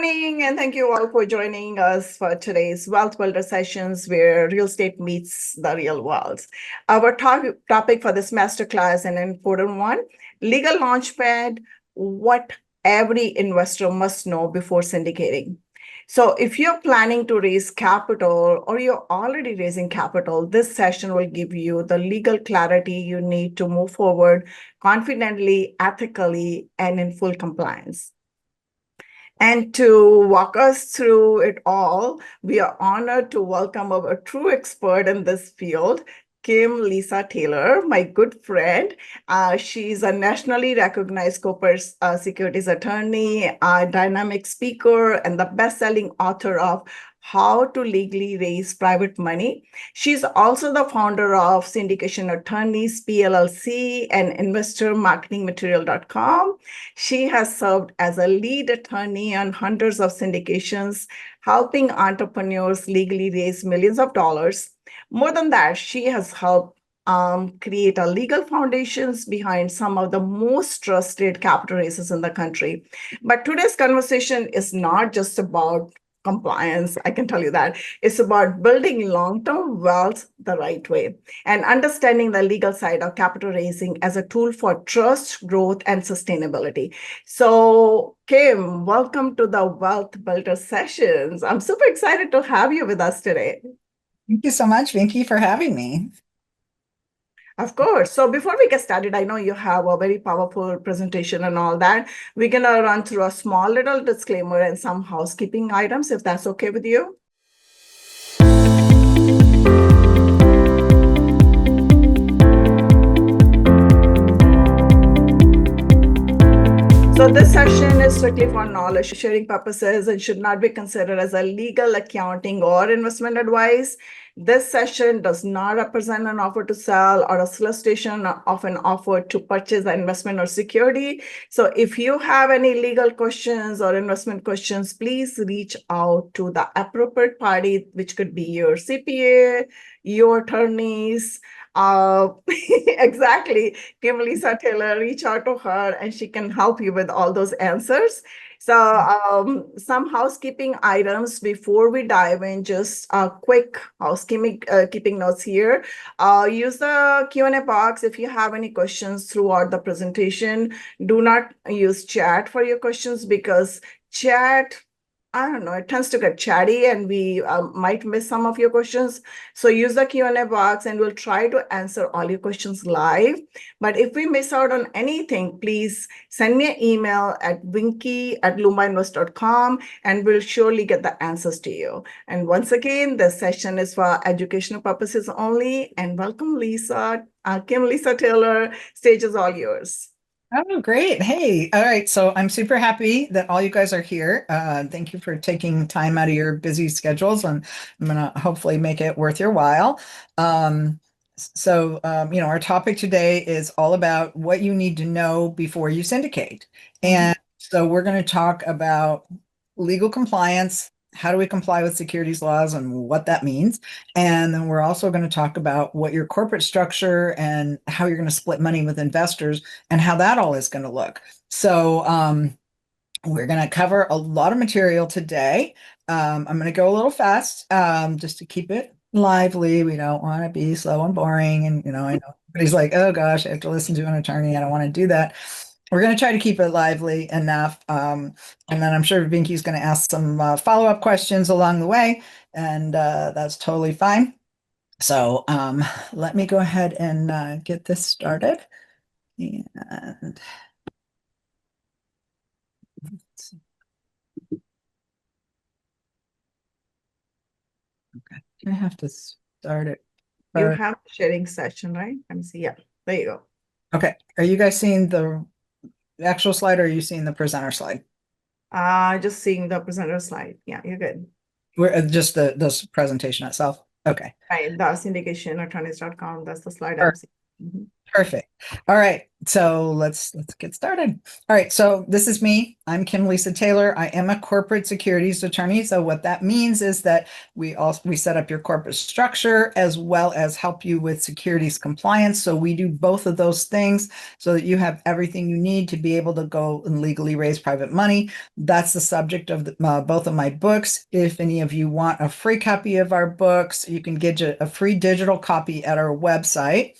morning, and thank you all for joining us for today's Wealth Builder sessions where real estate meets the real world. Our topic for this masterclass, an important one, legal launchpad, what every investor must know before syndicating. So if you're planning to raise capital or you're already raising capital, this session will give you the legal clarity you need to move forward confidently, ethically, and in full compliance. And to walk us through it all, we are honored to welcome a true expert in this field, Kim Lisa Taylor, my good friend. She's a nationally recognized corporate securities attorney, a dynamic speaker, and the best-selling author of How to Legally Raise Private Money. She's also the founder of Syndication Attorneys, PLLC, and InvestorMarketingMaterial.com. She has served as a lead attorney on hundreds of syndications, helping entrepreneurs legally raise millions of dollars. More than that, she has helped create a legal foundations behind some of the most trusted capital raises in the country. But today's conversation is not just about compliance, I can tell you that. It's about building long-term wealth the right way and understanding the legal side of capital raising as a tool for trust, growth, and sustainability. So, Kim, welcome to the Wealth Builder Sessions. I'm super excited to have you with us today. Thank you so much, Vinky, for having me. Of course. So before we get started, I know you have a very powerful presentation and all that. We're going to run through a small little disclaimer and some housekeeping items, if that's okay with you. So this session is strictly for knowledge sharing purposes and should not be considered as a legal, accounting, or investment advice. This session does not represent an offer to sell or a solicitation of an offer to purchase an investment or security. So if you have any legal questions or investment questions, please reach out to the appropriate party, which could be your CPA, your attorneys. Exactly. Kim Lisa Taylor, reach out to her and she can help you with all those answers. So some housekeeping items before we dive in, just a quick housekeeping keeping notes here. Use the Q&A box if you have any questions throughout the presentation. Do not use chat for your questions because chat, I don't know, it tends to get chatty and we might miss some of your questions. So use the Q&A box and we'll try to answer all your questions live. But if we miss out on anything, please send me an email at winky@loombainvest.com and we'll surely get the answers to you. And once again, this session is for educational purposes only. And welcome, Lisa. Kim Lisa Taylor, stage is all yours. Oh, great. Hey, all right. So I'm super happy that all you guys are here. Thank you for taking time out of your busy schedules, and I'm going to hopefully make it worth your while. Our topic today is all about what you need to know before you syndicate. And so we're going to talk about legal compliance. How do we comply with securities laws and what that means? And then we're also going to talk about what your corporate structure and how you're going to split money with investors and how that all is going to look. So we're going to cover a lot of material today. I'm going to go a little fast just to keep it lively. We don't want to be slow and boring. And, I know everybody's like, oh gosh, I have to listen to an attorney. I don't want to do that. We're going to try to keep it lively enough. And then I'm sure Vinky's going to ask some follow-up questions along the way, and that's totally fine. So let me go ahead and get this started. And okay, I have to start it. You have the sharing session, right? Let me see. Yeah, there you go. Okay. Are you guys seeing the actual slide or are you seeing the presenter slide? Just seeing the presenter slide. Yeah, you're good. We're just this presentation itself. Okay. Right, the syndicationattorneys.com. That's the slide I'm seeing. Mhm. Perfect. All right. So let's get started. All right. So this is me. I'm Kim Lisa Taylor. I am a corporate securities attorney. So what that means is that we set up your corporate structure as well as help you with securities compliance. So we do both of those things so that you have everything you need to be able to go and legally raise private money. That's the subject of both of my books. If any of you want a free copy of our books, you can get a free digital copy at our website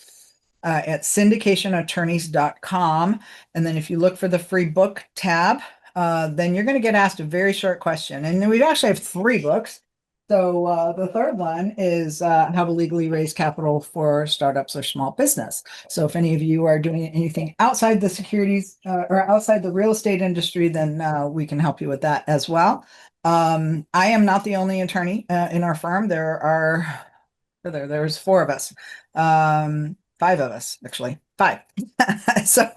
at syndicationattorneys.com. And then if you look for the free book tab, then you're going to get asked a very short question. And then we actually have three books. So the third one is how to legally raise capital for startups or small business. So if any of you are doing anything outside the securities or outside the real estate industry, then we can help you with that as well. I am not the only attorney in our firm. There's four of us. Five of us, actually. Five. So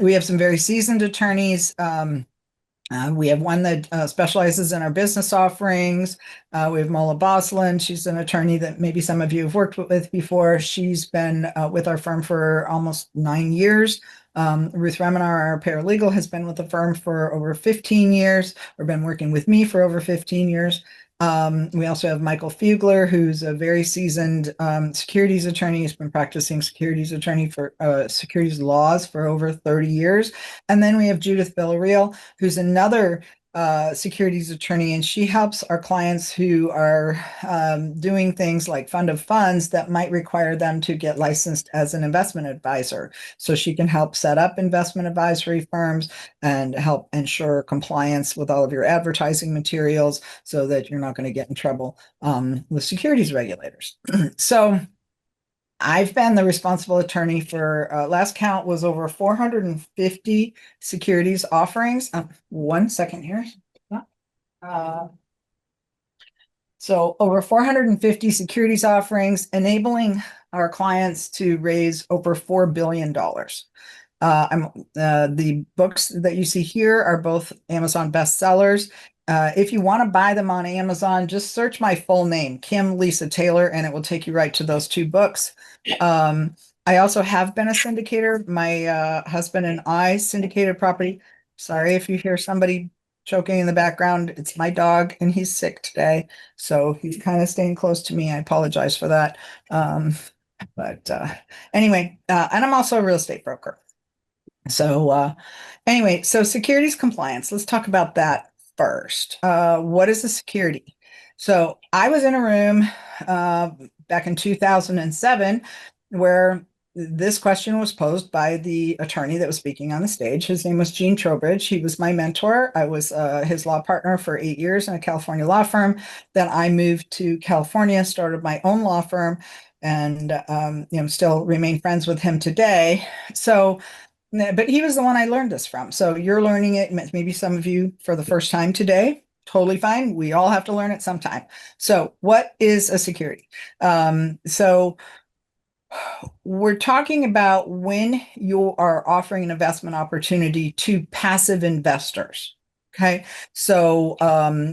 we have some very seasoned attorneys. We have one that specializes in our business offerings. We have Mola Boslin. She's an attorney that maybe some of you have worked with before. She's been with our firm for almost 9 years. Ruth Reminar, our paralegal, has been with the firm for over 15 years, or been working with me for over 15 years. We also have Michael Fugler, who's a very seasoned securities attorney. He's been practicing securities attorney for securities laws for over 30 years. And then we have Judith Villarreal, who's another securities attorney, and she helps our clients who are doing things like fund of funds that might require them to get licensed as an investment advisor. So she can help set up investment advisory firms and help ensure compliance with all of your advertising materials so that you're not going to get in trouble with securities regulators. So I've been the responsible attorney for last count was over 450 securities offerings. 1 second here. Uh, so over 450 securities offerings, enabling our clients to raise over $4 billion. The books that you see here are both Amazon bestsellers. If you want to buy them on Amazon, just search my full name, Kim Lisa Taylor, and it will take you right to those two books. I also have been a syndicator. My husband and I syndicated property. Sorry if you hear somebody choking in the background. It's my dog, and he's sick today. So he's kind of staying close to me. I apologize for that. But anyway, and I'm also a real estate broker. So anyway, so securities compliance, let's talk about that first. What is a security? So I was in a room back in 2007 where this question was posed by the attorney that was speaking on the stage. His name was Gene Trowbridge. He was my mentor. I was his law partner for 8 years in a California law firm. Then I moved to California, started my own law firm, and still remain friends with him today. But he was the one I learned this from. So you're learning it, maybe some of you for the first time today. Totally fine. We all have to learn it sometime. So what is a security? So we're talking about when you are offering an investment opportunity to passive investors. Okay. So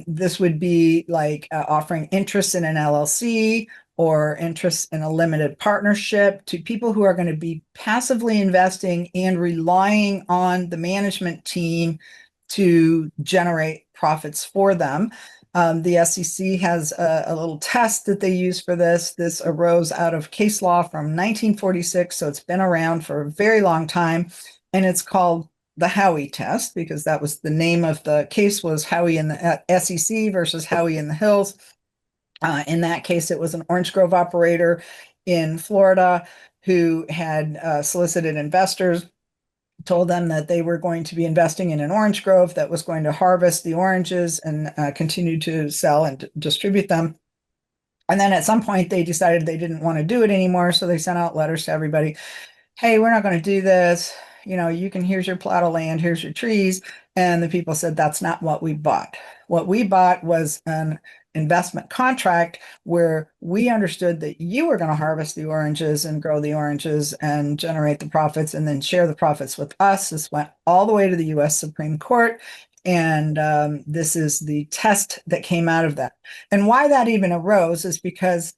this would be like offering interest in an LLC or interest in a limited partnership to people who are going to be passively investing and relying on the management team to generate profits for them. The SEC has a little test that they use for this. This arose out of case law from 1946, so it's been around for a very long time, and it's called the Howey test because that was the name of the case, was Howey in the SEC versus Howey in the Hills. In that case, it was an orange grove operator in Florida who had solicited investors, told them that they were going to be investing in an orange grove that was going to harvest the oranges and continue to sell and distribute them. And then at some point, they decided they didn't want to do it anymore. So they sent out letters to everybody. Hey, we're not going to do this. You can, here's your plot of land, here's your trees. And the people said, that's not what we bought. What we bought was an investment contract where we understood that you were going to harvest the oranges and grow the oranges and generate the profits and then share the profits with us. This went all the way to the US Supreme Court. And this is the test that came out of that. And why that even arose is because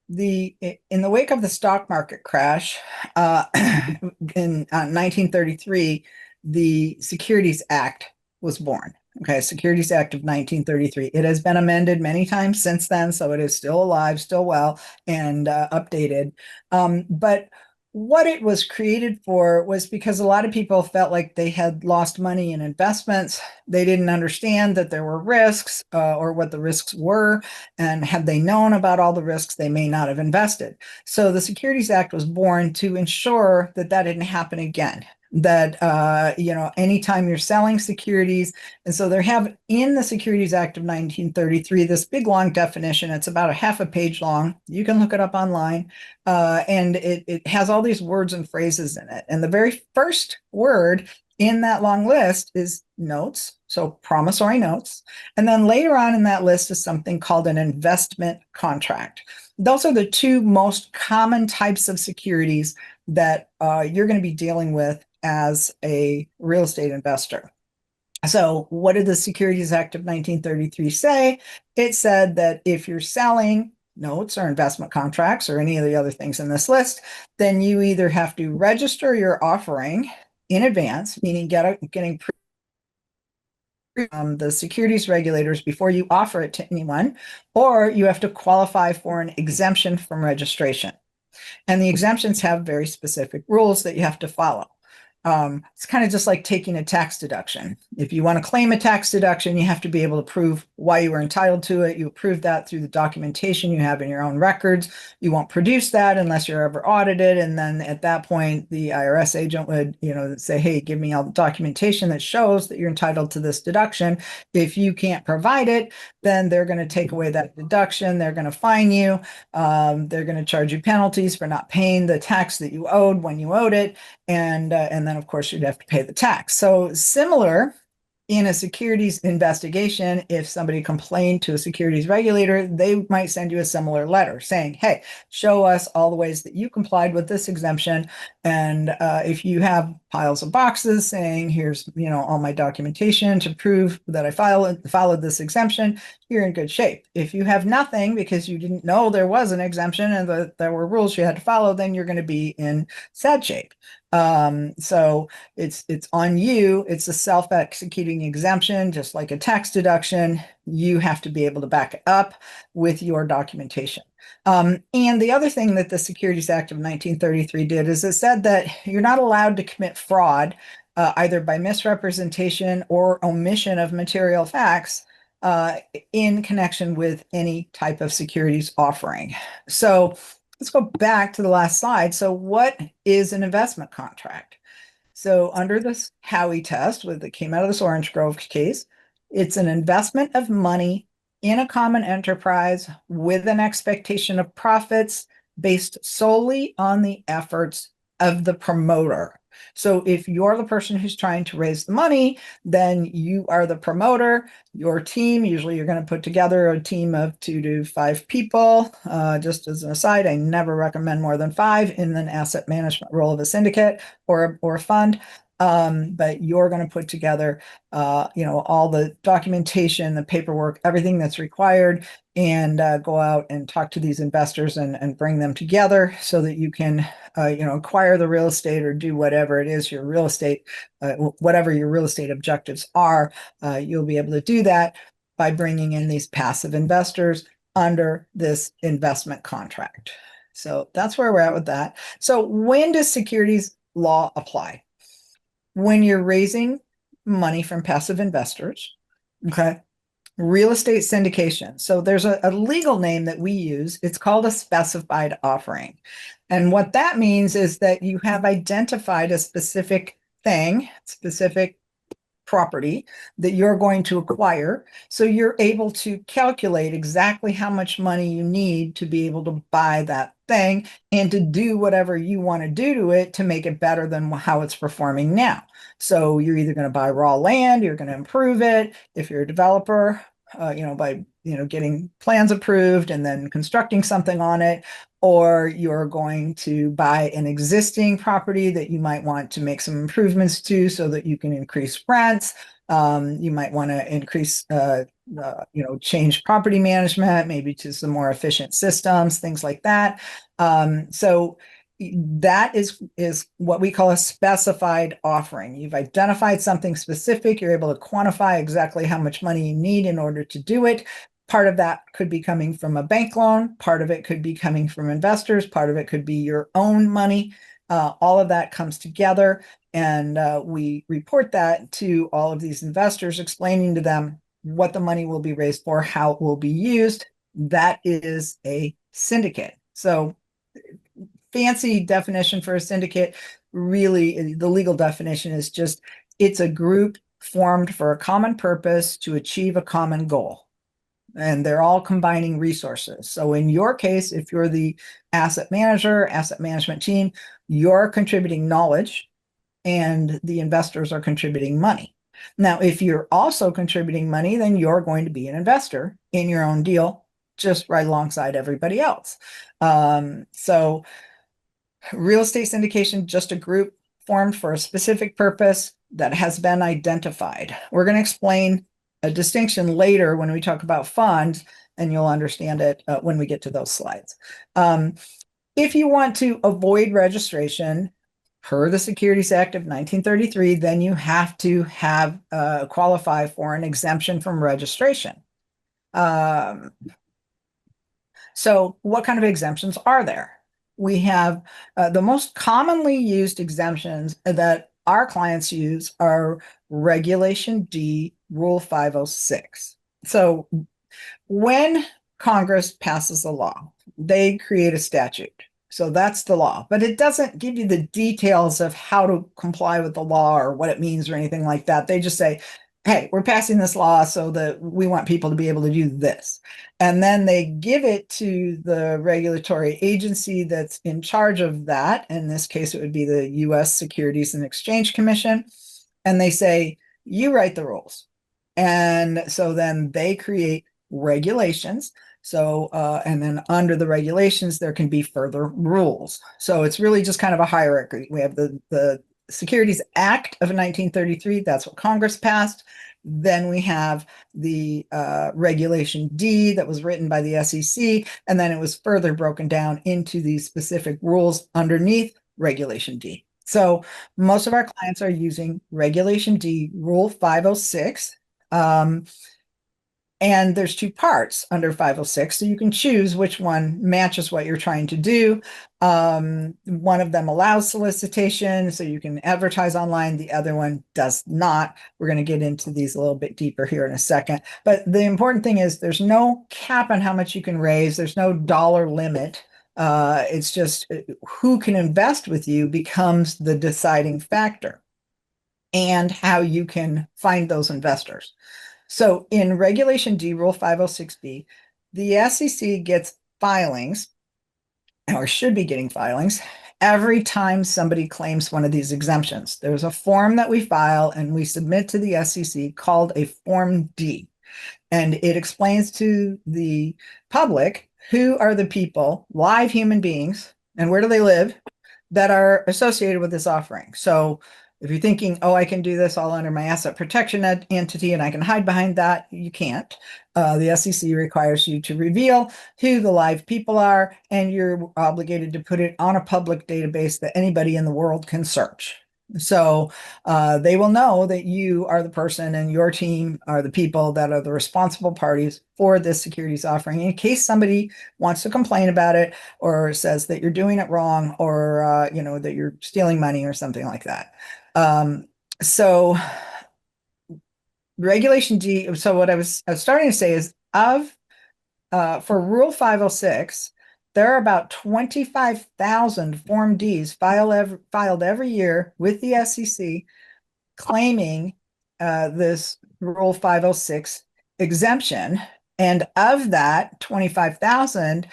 In the wake of the stock market crash in 1933, the Securities Act was born. Okay, Securities Act of 1933. It has been amended many times since then, so it is still alive, still well, and updated. But what it was created for was because a lot of people felt like they had lost money in investments. They didn't understand that there were risks or what the risks were. And had they known about all the risks, they may not have invested. So the Securities Act was born to ensure that that didn't happen again. That anytime you're selling securities, and so they have in the Securities Act of 1933 this big long definition. It's about a half a page long. You can look it up online, and it has all these words and phrases in it. And the very first word in that long list is notes, so promissory notes. And then later on in that list is something called an investment contract. Those are the two most common types of securities that you're going to be dealing with as a real estate investor. So, what did the Securities Act of 1933 say? It said that if you're selling notes or investment contracts or any of the other things in this list, then you either have to register your offering in advance, meaning getting the securities regulators before you offer it to anyone, or you have to qualify for an exemption from registration. And the exemptions have very specific rules that you have to follow. It's kind of just like taking a tax deduction. If you want to claim a tax deduction, you have to be able to prove why you were entitled to it. You prove that through the documentation you have in your own records. You won't produce that unless you're ever audited. And then at that point, the IRS agent would, say, hey, give me all the documentation that shows that you're entitled to this deduction. If you can't provide it, then they're going to take away that deduction. They're going to fine you. They're going to charge you penalties for not paying the tax that you owed when you owed it. And then, of course, you'd have to pay the tax. So similar in a securities investigation, if somebody complained to a securities regulator, they might send you a similar letter saying, hey, show us all the ways that you complied with this exemption. And if you have piles of boxes saying, here's, all my documentation to prove that I followed this exemption, you're in good shape. If you have nothing because you didn't know there was an exemption and that there were rules you had to follow, then you're going to be in sad shape. So it's on you. It's a self-executing exemption, just like a tax deduction. You have to be able to back it up with your documentation. And the other thing that the Securities Act of 1933 did is it said that you're not allowed to commit fraud, either by misrepresentation or omission of material facts, in connection with any type of securities offering. So let's go back to the last slide. So what is an investment contract? So under this Howey test, that came out of this Orange Grove case, it's an investment of money in a common enterprise with an expectation of profits based solely on the efforts of the promoter. So if you're the person who's trying to raise the money, then you are the promoter. Your team, usually you're going to put together a team of 2 to 5 people. Just as an aside, I never recommend more than 5 in an asset management role of a syndicate or a fund. But you're going to put together, all the documentation, the paperwork, everything that's required, and go out and talk to these investors and bring them together so that you can, acquire the real estate or do whatever it is your real estate, whatever your real estate objectives are. You'll be able to do that by bringing in these passive investors under this investment contract. So that's where we're at with that. So when does securities law apply? When you're raising money from passive investors, okay? Real estate syndication. So there's a legal name that we use. It's called a specified offering. And what that means is that you have identified a specific thing, specific property that you're going to acquire. So you're able to calculate exactly how much money you need to be able to buy that thing and to do whatever you want to do to it to make it better than how it's performing now. So you're either going to buy raw land, you're going to improve it. If you're a developer, by getting plans approved and then constructing something on it, or you're going to buy an existing property that you might want to make some improvements to so that you can increase rents. You might want to increase, change property management, maybe to some more efficient systems, things like that. So that is what we call a specified offering. You've identified something specific. You're able to quantify exactly how much money you need in order to do it. Part of that could be coming from a bank loan. Part of it could be coming from investors. Part of it could be your own money. All of that comes together, and we report that to all of these investors, explaining to them what the money will be raised for, how it will be used. That is a syndicate. So fancy definition for a syndicate, really the legal definition is just it's a group formed for a common purpose to achieve a common goal. And they're all combining resources. So in your case, if you're the asset manager, asset management team, you're contributing knowledge and the investors are contributing money. Now, if you're also contributing money, then you're going to be an investor in your own deal, just right alongside everybody else. So real estate syndication, just a group formed for a specific purpose that has been identified. We're going to explain a distinction later when we talk about funds, and you'll understand it when we get to those slides. If you want to avoid registration per the Securities Act of 1933, then you have to have qualify for an exemption from registration. So what kind of exemptions are there? We have the most commonly used exemptions that our clients use are Regulation D, Rule 506. So when Congress passes a law, they create a statute. So that's the law, but it doesn't give you the details of how to comply with the law or what it means or anything like that. They just say, hey, we're passing this law so that we want people to be able to do this. And then they give it to the regulatory agency that's in charge of that. In this case, it would be the US Securities and Exchange Commission. And they say, you write the rules. And so then they create regulations. So, and then under the regulations, there can be further rules. So it's really just kind of a hierarchy. We have the Securities Act of 1933. That's what Congress passed. Then we have the Regulation D that was written by the SEC. And then it was further broken down into these specific rules underneath Regulation D. So most of our clients are using Regulation D, Rule 506. And there's two parts under 506, so you can choose which one matches what you're trying to do. One of them allows solicitation, so you can advertise online. The other one does not. We're going to get into these a little bit deeper here in a second. But the important thing is there's no cap on how much you can raise. There's no dollar limit. It's just who can invest with you becomes the deciding factor, and how you can find those investors. So in Regulation D, Rule 506B, the SEC gets filings, or should be getting filings, every time somebody claims one of these exemptions. There's a form that we file and we submit to the SEC called a Form D. And it explains to the public who are the people, live human beings, and where do they live, that are associated with this offering. So if you're thinking, oh, I can do this all under my asset protection entity and I can hide behind that, you can't. The SEC requires you to reveal who the live people are, and you're obligated to put it on a public database that anybody in the world can search. So they will know that you are the person and your team are the people that are the responsible parties for this securities offering, in case somebody wants to complain about it or says that you're doing it wrong, or that you're stealing money or something like that. So Regulation D, so what I was starting to say is for Rule 506, there are about 25,000 Form Ds filed every year with the SEC claiming this Rule 506 exemption. And of that 25,000,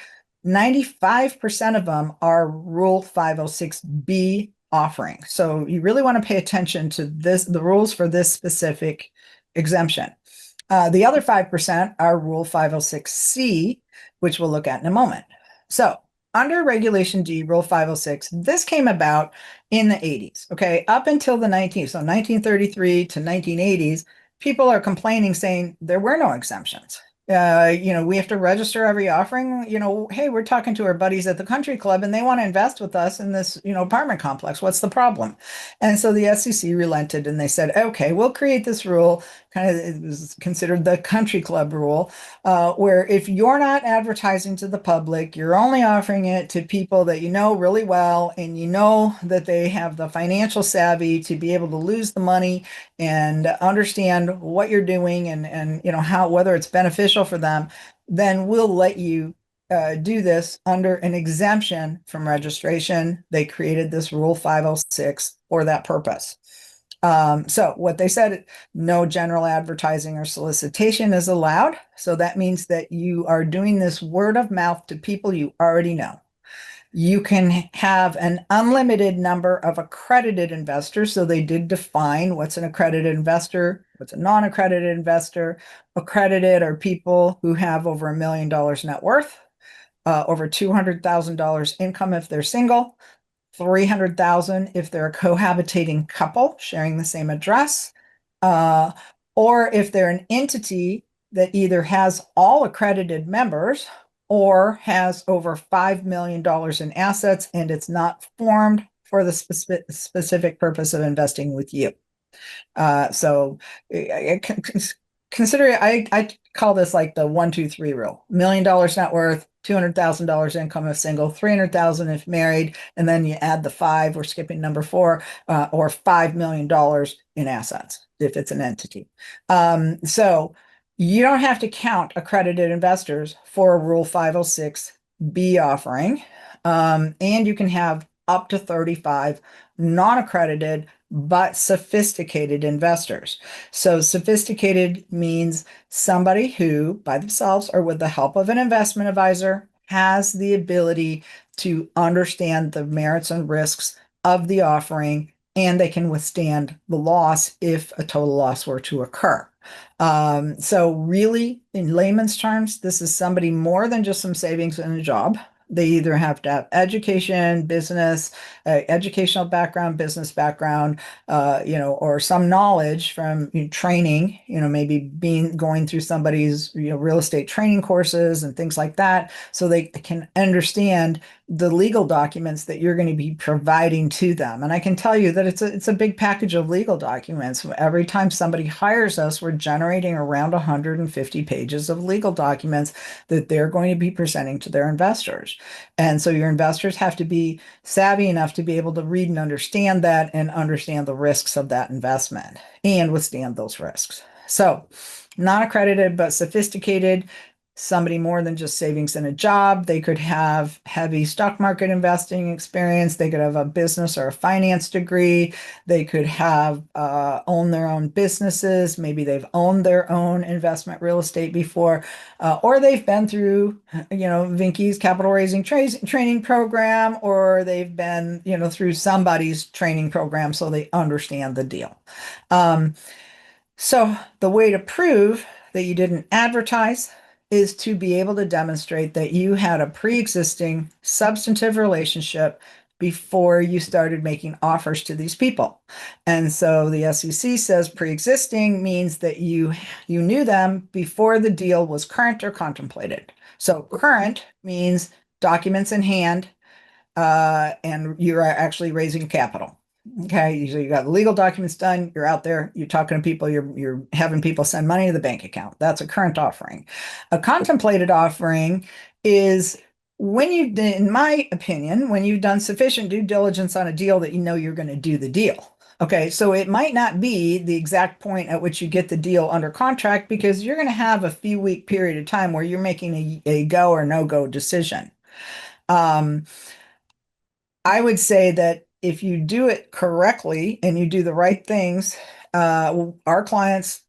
95% of them are Rule 506B offering. So you really want to pay attention to the rules for this specific exemption. The other 5% are Rule 506C, which we'll look at in a moment. So, under Regulation D, Rule 506, this came about in the 80s, okay? Up until the 1933 to 1980s, people are complaining saying there were no exemptions. We have to register every offering. Hey, we're talking to our buddies at the country club and they want to invest with us in this, apartment complex. What's the problem? And so the SEC relented and they said, okay, we'll create this rule. Kind of, it was considered the country club rule, where if you're not advertising to the public, you're only offering it to people that you know really well, and you know that they have the financial savvy to be able to lose the money and understand what you're doing and how, whether it's beneficial for them, then we'll let you do this under an exemption from registration. They created this Rule 506 for that purpose. So what they said, no general advertising or solicitation is allowed. So that means that you are doing this word of mouth to people you already know. You can have an unlimited number of accredited investors. So they did define what's an accredited investor, what's a non-accredited investor. Accredited are people who have over $1 million net worth, over $200,000 income if they're single, 300,000 if they're a cohabitating couple sharing the same address, uh, or if they're an entity that either has all accredited members or has over $5 million in assets and it's not formed for the specific purpose of investing with you. So consider it, I call this like the 1, 2, 3 rule. $1 million net worth, $200,000 income if single, 300,000 if married, and then you add the five, we're skipping number four, or $5 million in assets if it's an entity. So you don't have to count accredited investors for a Rule 506B offering. And you can have up to 35 non-accredited but sophisticated investors. So sophisticated means somebody who, by themselves or with the help of an investment advisor, has the ability to understand the merits and risks of the offering, and they can withstand the loss if a total loss were to occur. So really, in layman's terms, this is somebody more than just some savings and a job. They either have to have education, business, educational background, business background, or some knowledge from training, maybe going through somebody's, real estate training courses and things like that, so they can understand the legal documents that you're going to be providing to them. And I can tell you that it's a big package of legal documents. Every time somebody hires us, we're generating around 150 pages of legal documents that they're going to be presenting to their investors. And so your investors have to be savvy enough to be able to read and understand that and understand the risks of that investment and withstand those risks. So not accredited, but sophisticated, somebody more than just savings and a job. They could have heavy stock market investing experience. They could have a business or a finance degree. They could have own their own businesses. Maybe they've owned their own investment real estate before, or they've been through, Vinky's capital raising training program, or they've been, through somebody's training program, so they understand the deal. So the way to prove that you didn't advertise is to be able to demonstrate that you had a pre-existing substantive relationship before you started making offers to these people. And so the SEC says pre-existing means that you knew them before the deal was current or contemplated. So current means documents in hand, and you're actually raising capital. Okay, so you got the legal documents done, you're out there, you're talking to people, you're having people send money to the bank account. That's a current offering. A contemplated offering is when you've, in my opinion, when you've done sufficient due diligence on a deal that you know you're going to do the deal. Okay, so it might not be the exact point at which you get the deal under contract, because you're going to have a few week period of time where you're making a go or no go decision. I would say that if you do it correctly and you do the right things, our clients,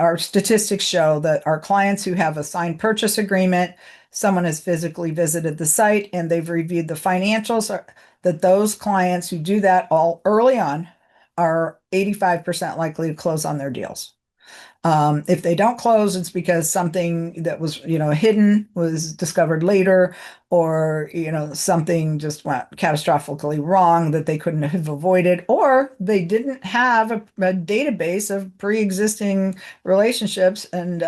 our statistics show that our clients who have a signed purchase agreement, someone has physically visited the site and they've reviewed the financials, that those clients who do that all early on are 85% likely to close on their deals. If they don't close, it's because something that was, hidden was discovered later, or, something just went catastrophically wrong that they couldn't have avoided, or they didn't have a database of pre-existing relationships and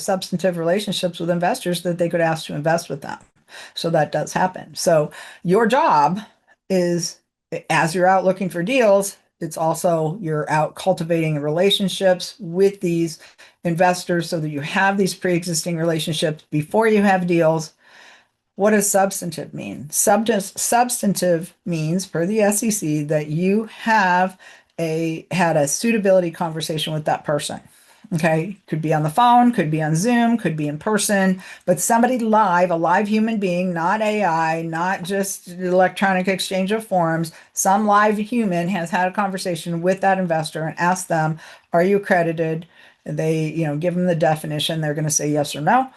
substantive relationships with investors that they could ask to invest with them. So that does happen. So your job is, as you're out looking for deals, it's also you're out cultivating relationships with these investors so that you have these pre-existing relationships before you have deals. What does substantive mean? Substantive means, per the SEC, that you have had a suitability conversation with that person. Okay, could be on the phone, could be on Zoom, could be in person, but somebody live, a live human being, not AI, not just electronic exchange of forms. Some live human has had a conversation with that investor and asked them, "Are you accredited?" They, give them the definition. They're going to say yes or no.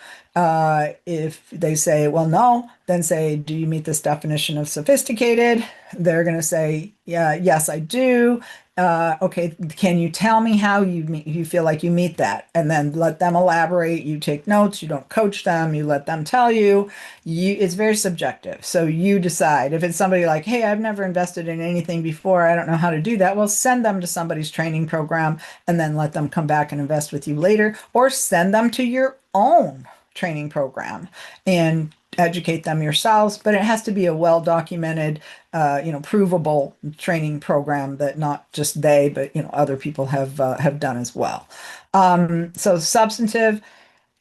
If they say, well, no, then say, do you meet this definition of sophisticated? They're going to say, yeah, yes, I do. Okay, can you tell me how you feel like you meet that? And then let them elaborate. You take notes. You don't coach them. You let them tell you. It's very subjective. So you decide. If it's somebody like, hey, I've never invested in anything before, I don't know how to do that. Well, send them to somebody's training program and then let them come back and invest with you later, or send them to your own training program and educate them yourselves. But it has to be a well-documented, provable training program that not just they, but other people have done as well. So substantive,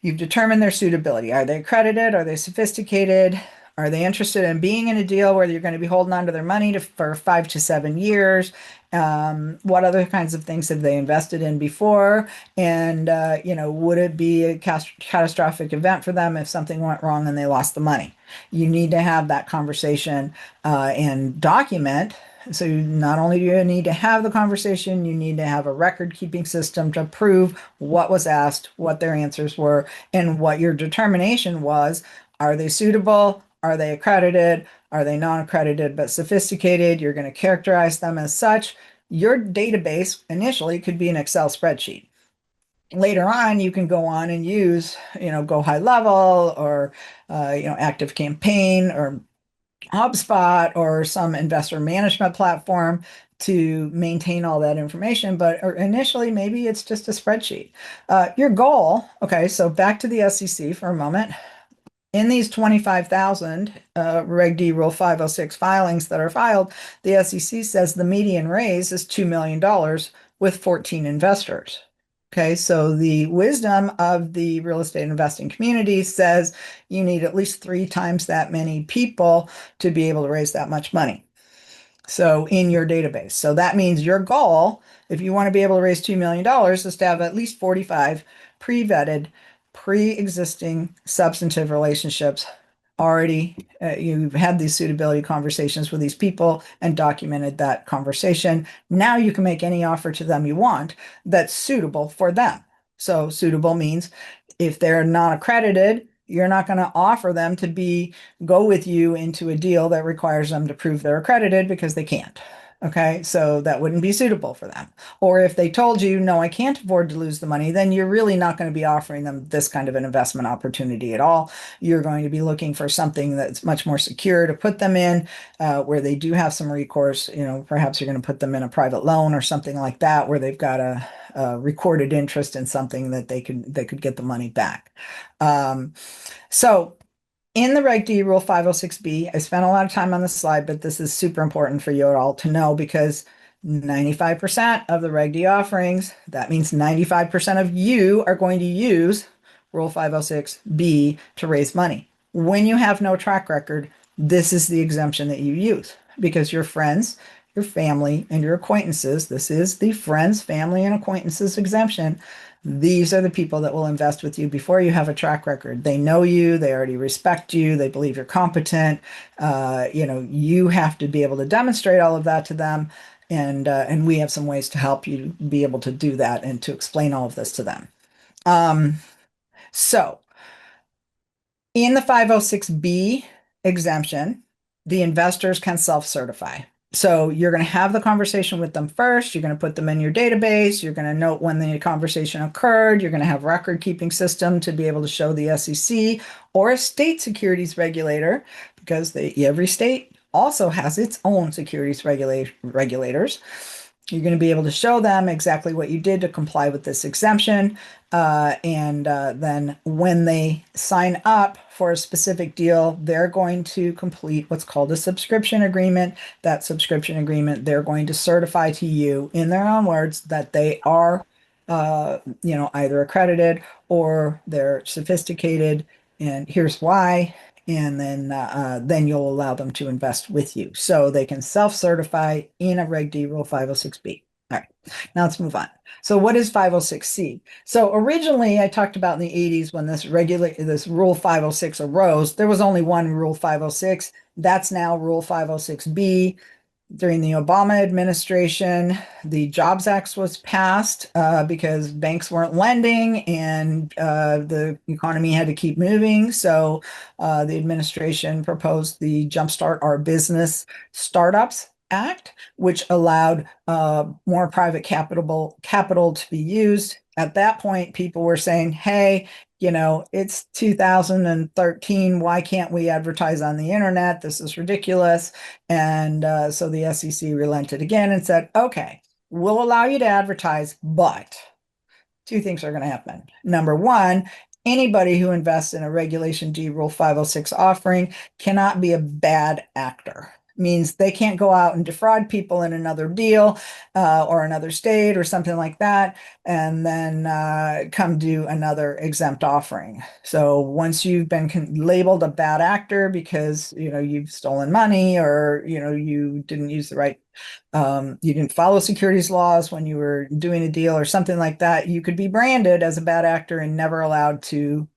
you've determined their suitability. Are they accredited? Are they sophisticated? Are they interested in being in a deal where you're going to be holding on to their money for 5 to 7 years? What other kinds of things have they invested in before? And, would it be a catastrophic event for them if something went wrong and they lost the money? You need to have that conversation and document. So not only do you need to have the conversation, you need to have a record keeping system to prove what was asked, what their answers were, and what your determination was. Are they suitable? Are they accredited? Are they non-accredited but sophisticated? You're going to characterize them as such. Your database initially could be an Excel spreadsheet. Later on, you can go on and use, Go High Level, or, Active Campaign, or HubSpot, or some investor management platform to maintain all that information. But initially, maybe it's just a spreadsheet. Your goal, okay, so back to the SEC for a moment. In these 25,000 Reg D Rule 506 filings that are filed, the SEC says the median raise is $2 million with 14 investors. Okay, so the wisdom of the real estate investing community says you need at least 3 times that many people to be able to raise that much money. So in your database. So that means your goal, if you want to be able to raise $2 million, is to have at least 45 pre-vetted, pre-existing substantive relationships already. You've had these suitability conversations with these people and documented that conversation. Now you can make any offer to them you want that's suitable for them. So suitable means if they're not accredited, you're not going to offer them to go with you into a deal that requires them to prove they're accredited, because they can't. Okay, so that wouldn't be suitable for them. Or if they told you, no, I can't afford to lose the money, then you're really not going to be offering them this kind of an investment opportunity at all. You're going to be looking for something that's much more secure to put them in, where they do have some recourse. Perhaps you're going to put them in a private loan or something like that, where they've got a recorded interest in something that they could get the money back. So in the Reg D Rule 506B, I spent a lot of time on this slide, but this is super important for you all to know, because 95% of the Reg D offerings, that means 95% of you are going to use Rule 506B to raise money. When you have no track record, this is the exemption that you use, because your friends, your family, and your acquaintances, this is the friends, family, and acquaintances exemption. These are the people that will invest with you before you have a track record. They know you, they already respect you, they believe you're competent. You have to be able to demonstrate all of that to them. And we have some ways to help you be able to do that and to explain all of this to them. So in the 506B exemption, the investors can self-certify. So you're going to have the conversation with them first. You're going to put them in your database. You're going to note when the conversation occurred. You're going to have record keeping system to be able to show the SEC or a state securities regulator, because every state also has its own securities regulators. You're going to be able to show them exactly what you did to comply with this exemption. And then when they sign up for a specific deal, they're going to complete what's called a subscription agreement. That subscription agreement, they're going to certify to you in their own words that they are, either accredited or they're sophisticated. And here's why. And then you'll allow them to invest with you. So they can self-certify in a Reg D Rule 506B. All right, now let's move on. So what is 506C? So originally I talked about in the 80s when this Rule 506 arose, there was only one Rule 506. That's now Rule 506B. During the Obama administration, the Jobs Act was passed because banks weren't lending and the economy had to keep moving. So the administration proposed the Jumpstart Our Business Startups Act, which allowed more private capital to be used. At that point, people were saying, hey, it's 2013. Why can't we advertise on the internet? This is ridiculous. And so the SEC relented again and said, okay, we'll allow you to advertise, but two things are going to happen. Number one, anybody who invests in a Regulation D Rule 506 offering cannot be a bad actor. Means they can't go out and defraud people in another deal or another state or something like that, and then come do another exempt offering. So once you've been labeled a bad actor because you've stolen money or you didn't use the right, you didn't follow securities laws when you were doing a deal or something like that, you could be branded as a bad actor and never allowed to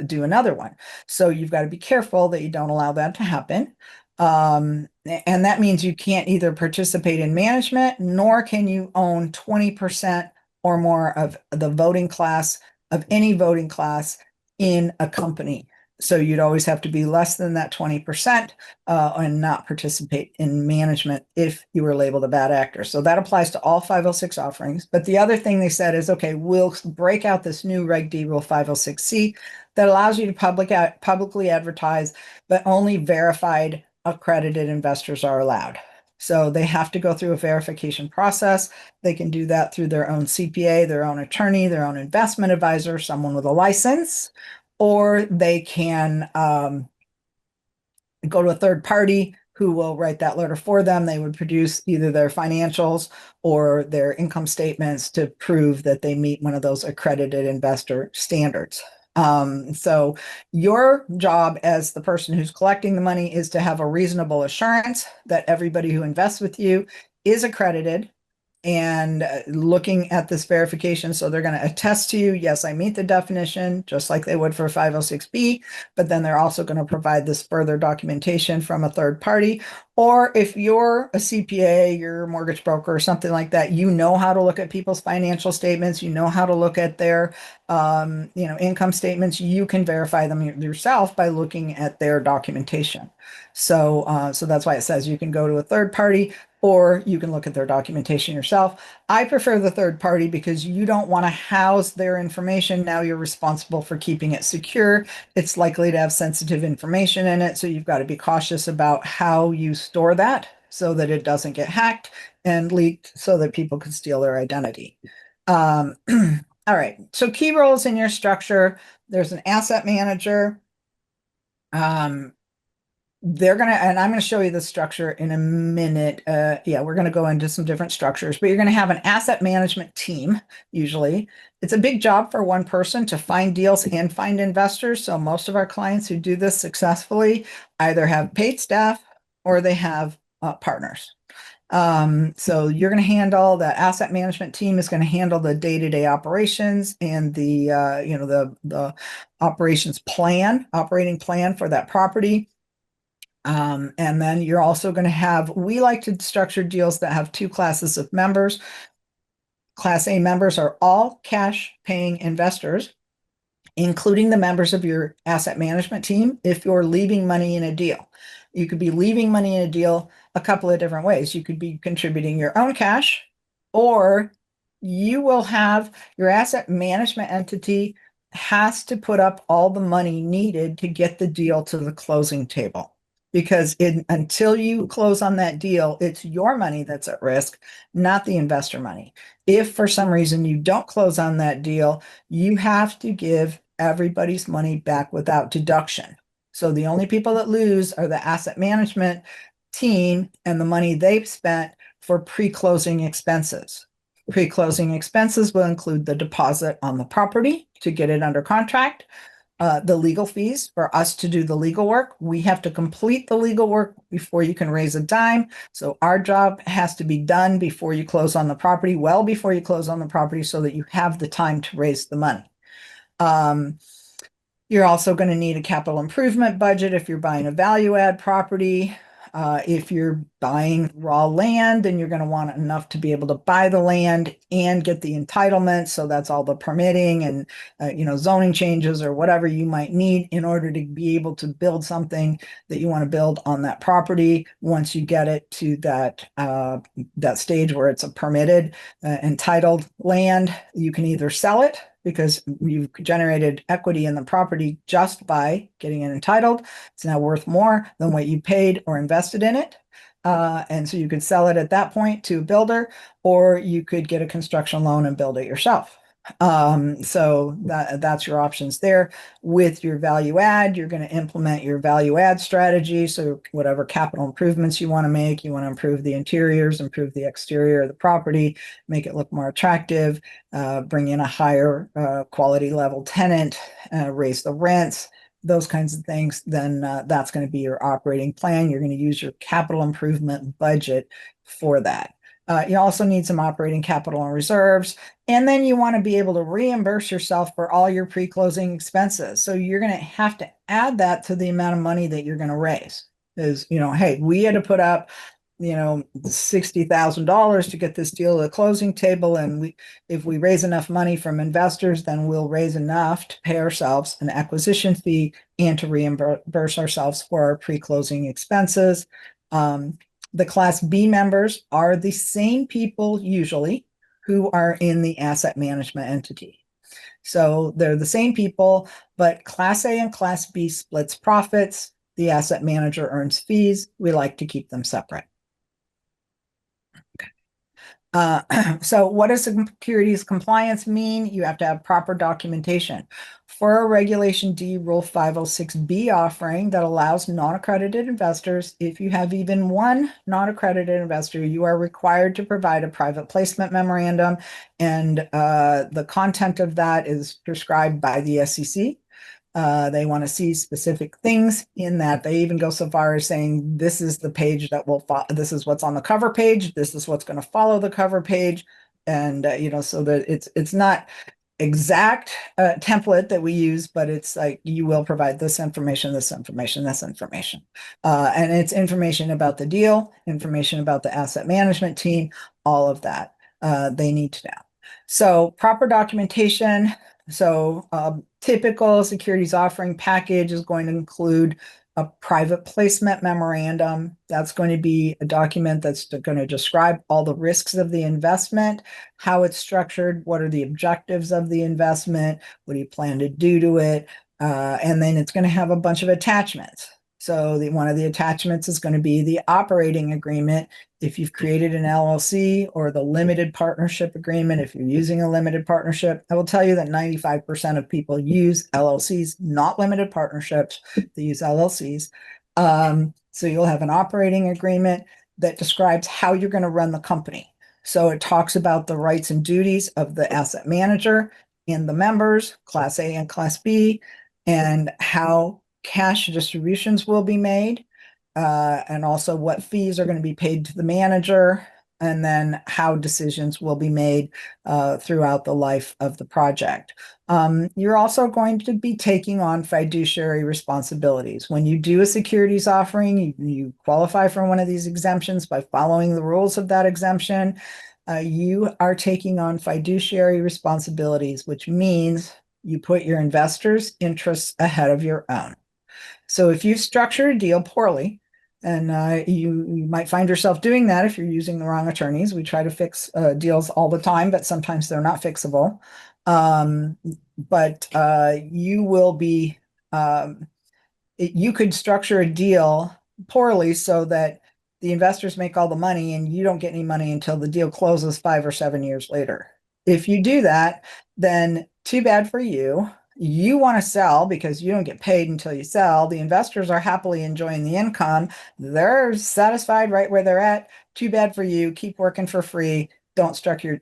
do another one. So you've got to be careful that you don't allow that to happen. And that means you can't either participate in management, nor can you own 20% or more of the voting class of any voting class in a company. So you'd always have to be less than that 20% and not participate in management if you were labeled a bad actor. So that applies to all 506 offerings. But the other thing they said is, okay, we'll break out this new Reg D Rule 506C that allows you to publicly advertise, but only verified accredited investors are allowed. So they have to go through a verification process. They can do that through their own CPA, their own attorney, their own investment advisor, someone with a license, or they can go to a third party who will write that letter for them. They would produce either their financials or their income statements to prove that they meet one of those accredited investor standards. So your job as the person who's collecting the money is to have a reasonable assurance that everybody who invests with you is accredited and looking at this verification. So they're going to attest to you, yes, I meet the definition, just like they would for 506B, but then they're also going to provide this further documentation from a third party. Or if you're a CPA, you're a mortgage broker or something like that, you know how to look at people's financial statements, you know how to look at their income statements, you can verify them yourself by looking at their documentation. So that's why it says you can go to a third party or you can look at their documentation yourself. I prefer the third party because you don't want to house their information. Now you're responsible for keeping it secure. It's likely to have sensitive information in it. So you've got to be cautious about how you store that so that it doesn't get hacked and leaked so that people can steal their identity. All right. So key roles in your structure. There's an asset manager. And I'm going to show you the structure in a minute. We're going to go into some different structures, but you're going to have an asset management team. Usually it's a big job for one person to find deals and find investors. So most of our clients who do this successfully either have paid staff or they have partners. So you're going to handle the asset management team is going to handle the day-to-day operations and the operating plan for that property. And then you're also going to have, we like to structure deals that have two classes of members. Class A members are all cash paying investors, including the members of your asset management team if you're leaving money in a deal. You could be leaving money in a deal a couple of different ways. You could be contributing your own cash, or you will have your asset management entity has to put up all the money needed to get the deal to the closing table. Because until you close on that deal, it's your money that's at risk, not the investor money. If for some reason you don't close on that deal, you have to give everybody's money back without deduction. So the only people that lose are the asset management team and the money they've spent for pre-closing expenses. Pre-closing expenses will include the deposit on the property to get it under contract, the legal fees for us to do the legal work. We have to complete the legal work before you can raise a dime. So our job has to be done before you close on the property, well before you close on the property, so that you have the time to raise the money. You're also going to need a capital improvement budget if you're buying a value add property. If you're buying raw land, then you're going to want enough to be able to buy the land and get the entitlement. So that's all the permitting and zoning changes or whatever you might need in order to be able to build something that you want to build on that property. Once you get it to that stage where it's a permitted, entitled land, you can either sell it because you've generated equity in the property just by getting it entitled. It's now worth more than what you paid or invested in it. And so you could sell it at that point to a builder, or you could get a construction loan and build it yourself. So that's your options there. With your value add, you're going to implement your value add strategy. So whatever capital improvements you want to make, you want to improve the interiors, improve the exterior of the property, make it look more attractive, bring in a higher quality level tenant, raise the rents, those kinds of things, then that's going to be your operating plan. You're going to use your capital improvement budget for that. You also need some operating capital and reserves. And then you want to be able to reimburse yourself for all your pre-closing expenses. So you're going to have to add that to the amount of money that you're going to raise. Is, hey, we had to put up, $60,000 to get this deal to the closing table. And if we raise enough money from investors, then we'll raise enough to pay ourselves an acquisition fee and to reimburse ourselves for our pre-closing expenses. The Class B members are the same people usually who are in the asset management entity. So they're the same people, but Class A and Class B splits profits. The asset manager earns fees. We like to keep them separate. So what does securities compliance mean? You have to have proper documentation. For a Regulation D Rule 506B offering that allows non-accredited investors, if you have even one non-accredited investor, you are required to provide a private placement memorandum, and the content of that is prescribed by the SEC. They want to see specific things in that. They even go so far as saying, this is the page that will follow, this is what's on the cover page, this is what's going to follow the cover page. And, so that it's not exact template that we use, but it's like, you will provide this information, this information, this information. And it's information about the deal, information about the asset management team, all of that they need to know. So proper documentation. So typical securities offering package is going to include a private placement memorandum. That's going to be a document that's going to describe all the risks of the investment, how it's structured, what are the objectives of the investment, what do you plan to do to it, and then it's going to have a bunch of attachments. So one of the attachments is going to be the operating agreement if you've created an LLC, or the limited partnership agreement if you're using a limited partnership. I will tell you that 95% of people use LLCs, not limited partnerships. They use LLCs. So you'll have an operating agreement that describes how you're going to run the company. So it talks about the rights and duties of the asset manager and the members, Class A and Class B, and how cash distributions will be made, and also what fees are going to be paid to the manager, and then how decisions will be made throughout the life of the project. You're also going to be taking on fiduciary responsibilities. When you do a securities offering, you qualify for one of these exemptions by following the rules of that exemption. You are taking on fiduciary responsibilities, which means you put your investors' interests ahead of your own. So if you structure a deal poorly, And you might find yourself doing that if you're using the wrong attorneys. We try to fix deals all the time, but sometimes they're not fixable. Um, but you will be, you could structure a deal poorly so that the investors make all the money and you don't get any money until the deal closes 5 or 7 years later. If you do that, then too bad for you. You want to sell because you don't get paid until you sell. The investors are happily enjoying the income. They're satisfied right where they're at. Too bad for you. Keep working for free. Don't structure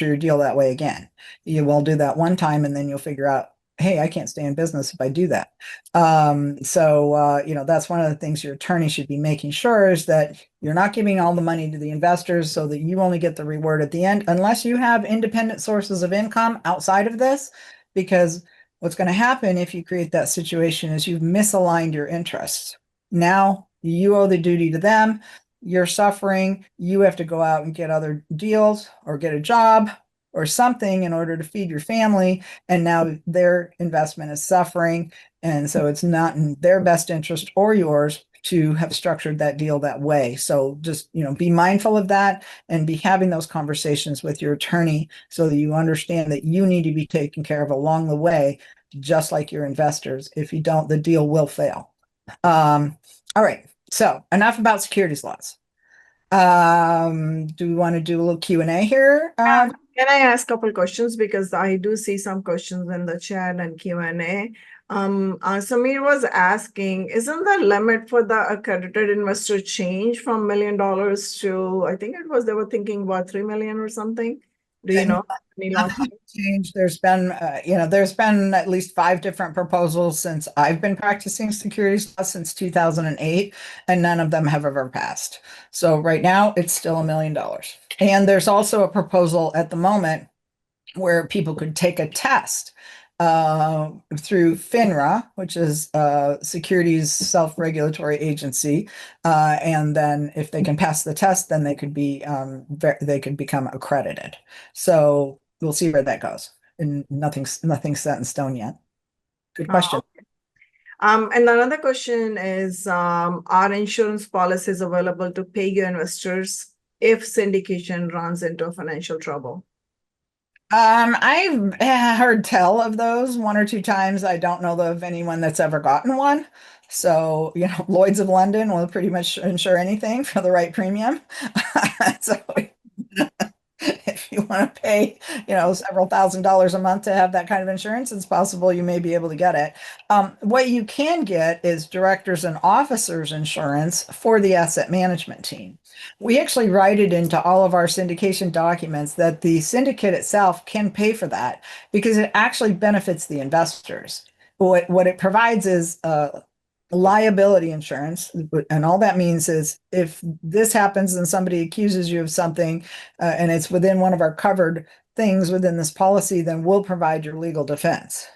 your deal that way again. You will do that one time and then you'll figure out, hey, I can't stay in business if I do that. That's one of the things your attorney should be making sure is that you're not giving all the money to the investors so that you only get the reward at the end, unless you have independent sources of income outside of this, because what's going to happen if you create that situation is you've misaligned your interests. Now you owe the duty to them. You're suffering. You have to go out and get other deals or get a job or something in order to feed your family. And now their investment is suffering. And so it's not in their best interest or yours to have structured that deal that way. So just, be mindful of that and be having those conversations with your attorney so that you understand that you need to be taken care of along the way, just like your investors. If you don't, the deal will fail. All right. So enough about securities laws. Do we want to do a little Q&A here? Can I ask a couple questions because I do see some questions in the chat and Q&A. Samir was asking, isn't the limit for the accredited investor change from $1 million to, I think it was, they were thinking about 3 million or something? Do you know any launch? Change. There's been at least 5 different proposals since I've been practicing securities law since 2008, and none of them have ever passed. So right now it's still $1 million. And there's also a proposal at the moment where people could take a test through FINRA, which is Securities Self-Regulatory Agency, and then if they can pass the test, then they could become accredited. So we'll see where that goes. And nothing's set in stone yet. Good question. And another question is, are insurance policies available to pay your investors if syndication runs into financial trouble? I've heard tell of those 1 or 2 times. I don't know of anyone that's ever gotten one. So, Lloyd's of London will pretty much insure anything for the right premium. So if you want to pay, several $1,000s a month to have that kind of insurance, it's possible you may be able to get it. What you can get is directors and officers insurance for the asset management team. We actually write it into all of our syndication documents that the syndicate itself can pay for that because it actually benefits the investors. What it provides is liability insurance. And all that means is if this happens and somebody accuses you of something and it's within one of our covered things within this policy, then we'll provide your legal defense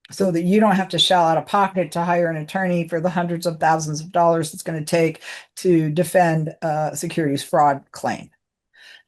so that you don't have to shell out of pocket to hire an attorney for the hundreds of thousands of dollars it's going to take to defend a securities fraud claim.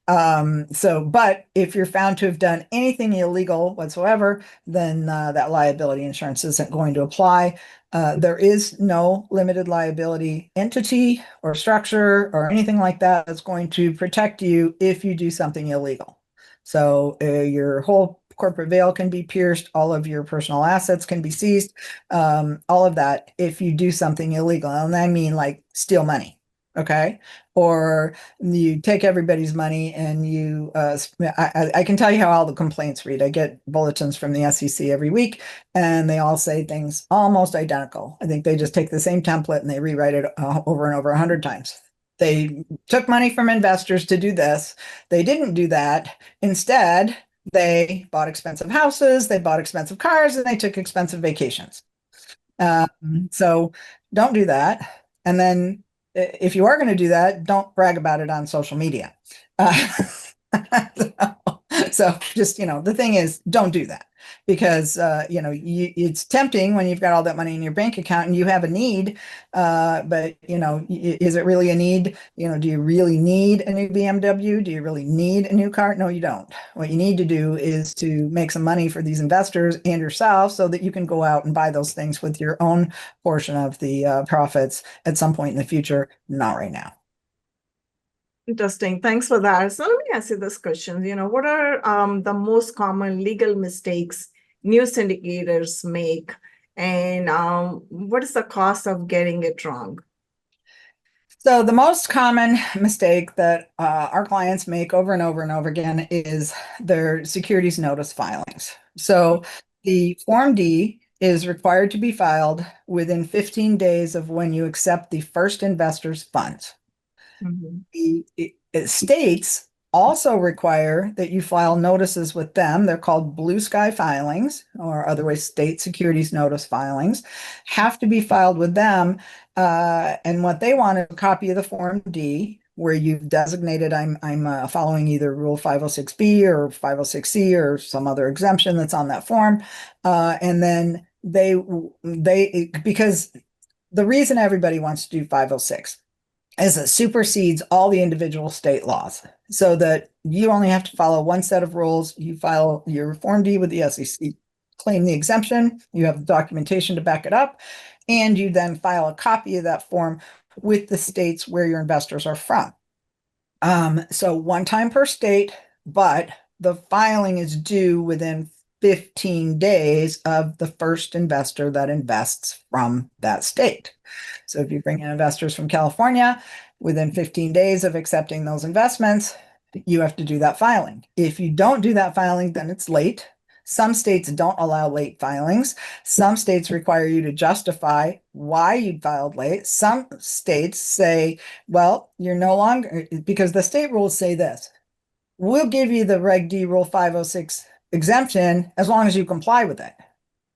But if you're found to have done anything illegal whatsoever, then that liability insurance isn't going to apply. There is no limited liability entity or structure or anything like that that's going to protect you if you do something illegal. So your whole corporate veil can be pierced, all of your personal assets can be seized, all of that if you do something illegal. And I mean like steal money. Okay. Or you take everybody's money and I can tell you how all the complaints read. I get bulletins from the SEC every week and they all say things almost identical. I think they just take the same template and they rewrite it over and over 100 times. They took money from investors to do this. They didn't do that. Instead, they bought expensive houses, they bought expensive cars, and they took expensive vacations. So don't do that. And then if you are going to do that, don't brag about it on social media. So just, the thing is, don't do that. because it's tempting when you've got all that money in your bank account and you have a need, but is it really a need? Do you really need a new BMW? Do you really need a new car? No, you don't. What you need to do is to make some money for these investors and yourself so that you can go out and buy those things with your own portion of the profits at some point in the future, not right now. Interesting. Thanks for that. So let me ask you this question. What are the most common legal mistakes new syndicators make, and what is the cost of getting it wrong? So the most common mistake that our clients make over and over and over again is their securities notice filings. So the Form D is required to be filed within 15 days of when you accept the first investor's funds. Mhm. States also require that you file notices with them. They're called blue sky filings, or otherwise state securities notice filings, have to be filed with them. And what they want is a copy of the Form D where you've designated I'm following either Rule 506B or 506C or some other exemption that's on that form. And then because the reason everybody wants to do 506 is it supersedes all the individual state laws so that you only have to follow one set of rules. You file your Form D with the SEC, claim the exemption, you have the documentation to back it up, and you then file a copy of that form with the states where your investors are from. So one time per state, but the filing is due within 15 days of the first investor that invests from that state. So if you bring in investors from California, within 15 days of accepting those investments, you have to do that filing. If you don't do that filing, then it's late. Some states don't allow late filings. Some states require you to justify why you filed late. Some states say, well, you're no longer, because the state rules say this, we'll give you the Reg D Rule 506 exemption as long as you comply with it.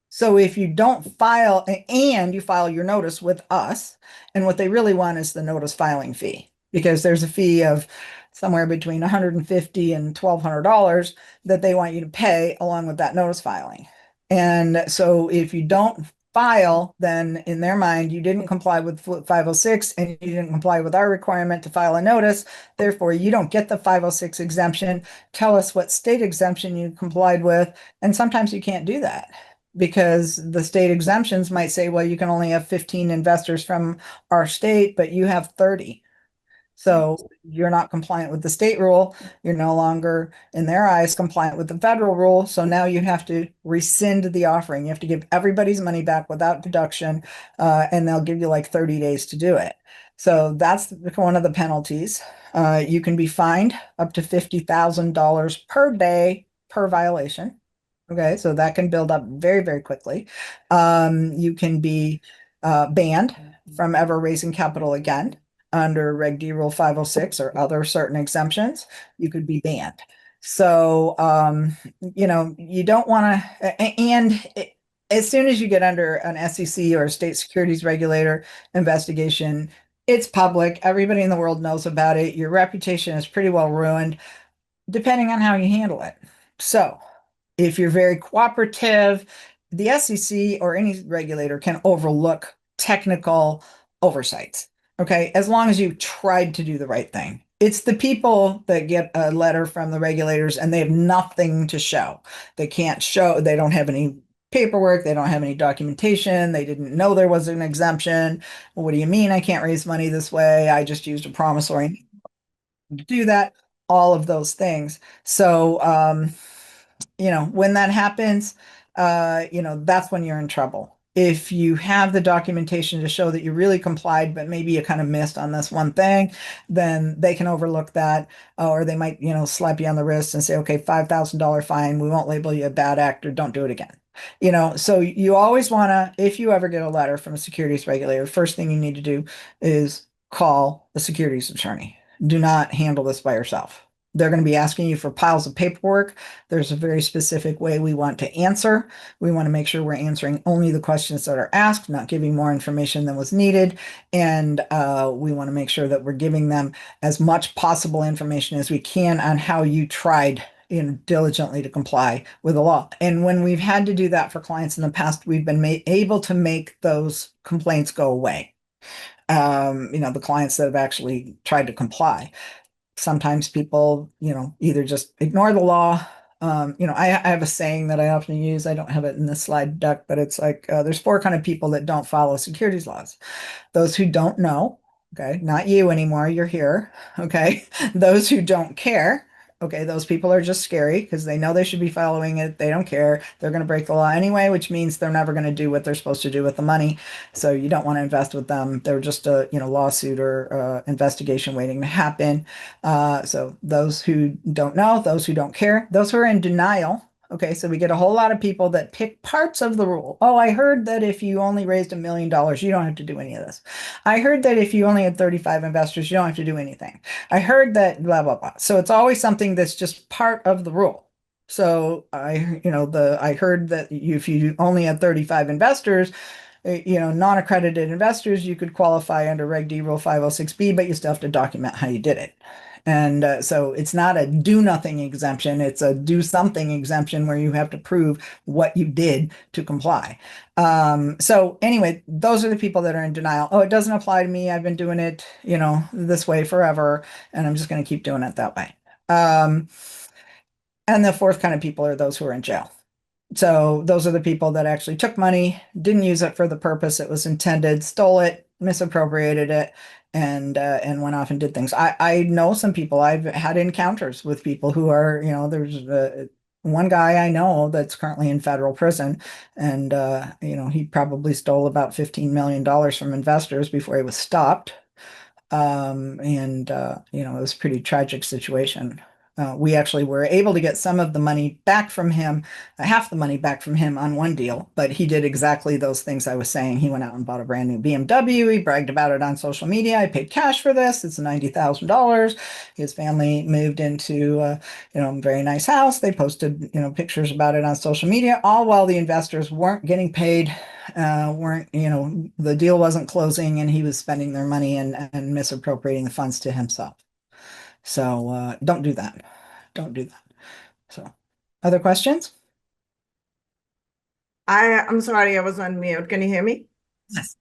So if you don't file and you file your notice with us, and what they really want is the notice filing fee, because there's a fee of somewhere between $150 and $1,200 that they want you to pay along with that notice filing. And so if you don't file, then in their mind, you didn't comply with 506 and you didn't comply with our requirement to file a notice. Therefore, you don't get the 506 exemption. Tell us what state exemption you complied with. And sometimes you can't do that because the state exemptions might say, well, you can only have 15 investors from our state, but you have 30. So you're not compliant with the state rule. You're no longer, in their eyes, compliant with the federal rule. So now you have to rescind the offering. You have to give everybody's money back without deduction, and they'll give you like 30 days to do it. So that's one of the penalties. You can be fined up to $50,000 per day per violation. Okay, so that can build up very, very quickly. You can be banned from ever raising capital again under Reg D Rule 506 or other certain exemptions. You could be banned. So, you don't want to, as soon as you get under an SEC or a state securities regulator investigation, it's public. Everybody in the world knows about it. Your reputation is pretty well ruined, depending on how you handle it. So, if you're very cooperative, the SEC or any regulator can overlook technical oversights. Okay, as long as you tried to do the right thing. It's the people that get a letter from the regulators and they have nothing to show. They can't show, they don't have any paperwork, they don't have any documentation, they didn't know there was an exemption. Well, what do you mean I can't raise money this way? I just used a promissory to do that, all of those things. So, when that happens, that's when you're in trouble. If you have the documentation to show that you really complied, but maybe you kind of missed on this one thing, then they can overlook that, or they might, slap you on the wrist and say, okay, $5,000 fine. We won't label you a bad actor. Don't do it again. So you always want to, if you ever get a letter from a securities regulator, first thing you need to do is call the securities attorney. Do not handle this by yourself. They're going to be asking you for piles of paperwork. There's a very specific way we want to answer. We want to make sure we're answering only the questions that are asked, not giving more information than was needed. And we want to make sure that we're giving them as much possible information as we can on how you tried diligently to comply with the law. And when we've had to do that for clients in the past, we've been able to make those complaints go away. The clients that have actually tried to comply. Sometimes people, either just ignore the law. I have a saying that I often use. I don't have it in the slide deck, but it's like there's four kind of people that don't follow securities laws. Those who don't know, okay, not you anymore, you're here, okay. Those who don't care, okay, those people are just scary because they know they should be following it. They don't care. They're going to break the law anyway, which means they're never going to do what they're supposed to do with the money. So you don't want to invest with them. They're just a lawsuit or investigation waiting to happen. So those who don't know, those who don't care, those who are in denial. Okay, so we get a whole lot of people that pick parts of the rule. Oh, I heard that if you only raised $1 million, you don't have to do any of this. I heard that if you only had 35 investors, you don't have to do anything. I heard that blah, blah, blah. So it's always something that's just part of the rule. So I heard that if you only had 35 investors, non-accredited investors, you could qualify under Reg D Rule 506B, but you still have to document how you did it. And so it's not a do nothing exemption, it's a do something exemption where you have to prove what you did to comply. So anyway, those are the people that are in denial. Oh, it doesn't apply to me. I've been doing it, this way forever, and I'm just going to keep doing it that way. And the fourth kind of people are those who are in jail. So those are the people that actually took money, didn't use it for the purpose it was intended, stole it, misappropriated it, and went off and did things. I know some people. I've had encounters with people who are, there's one guy I know that's currently in federal prison, and he probably stole about $15 million from investors before he was stopped. It was a pretty tragic situation. We actually were able to get some of the money back from him, half the money back from him on one deal, but he did exactly those things I was saying. He went out and bought a brand new BMW. He bragged about it on social media. I paid cash for this. It's $90,000. His family moved into, a very nice house. They posted, pictures about it on social media, all while the investors weren't getting paid, the deal wasn't closing, and he was spending their money and misappropriating the funds to himself. So don't do that. Don't do that. So other questions? I'm sorry, I was on mute. Can you hear me? Yes.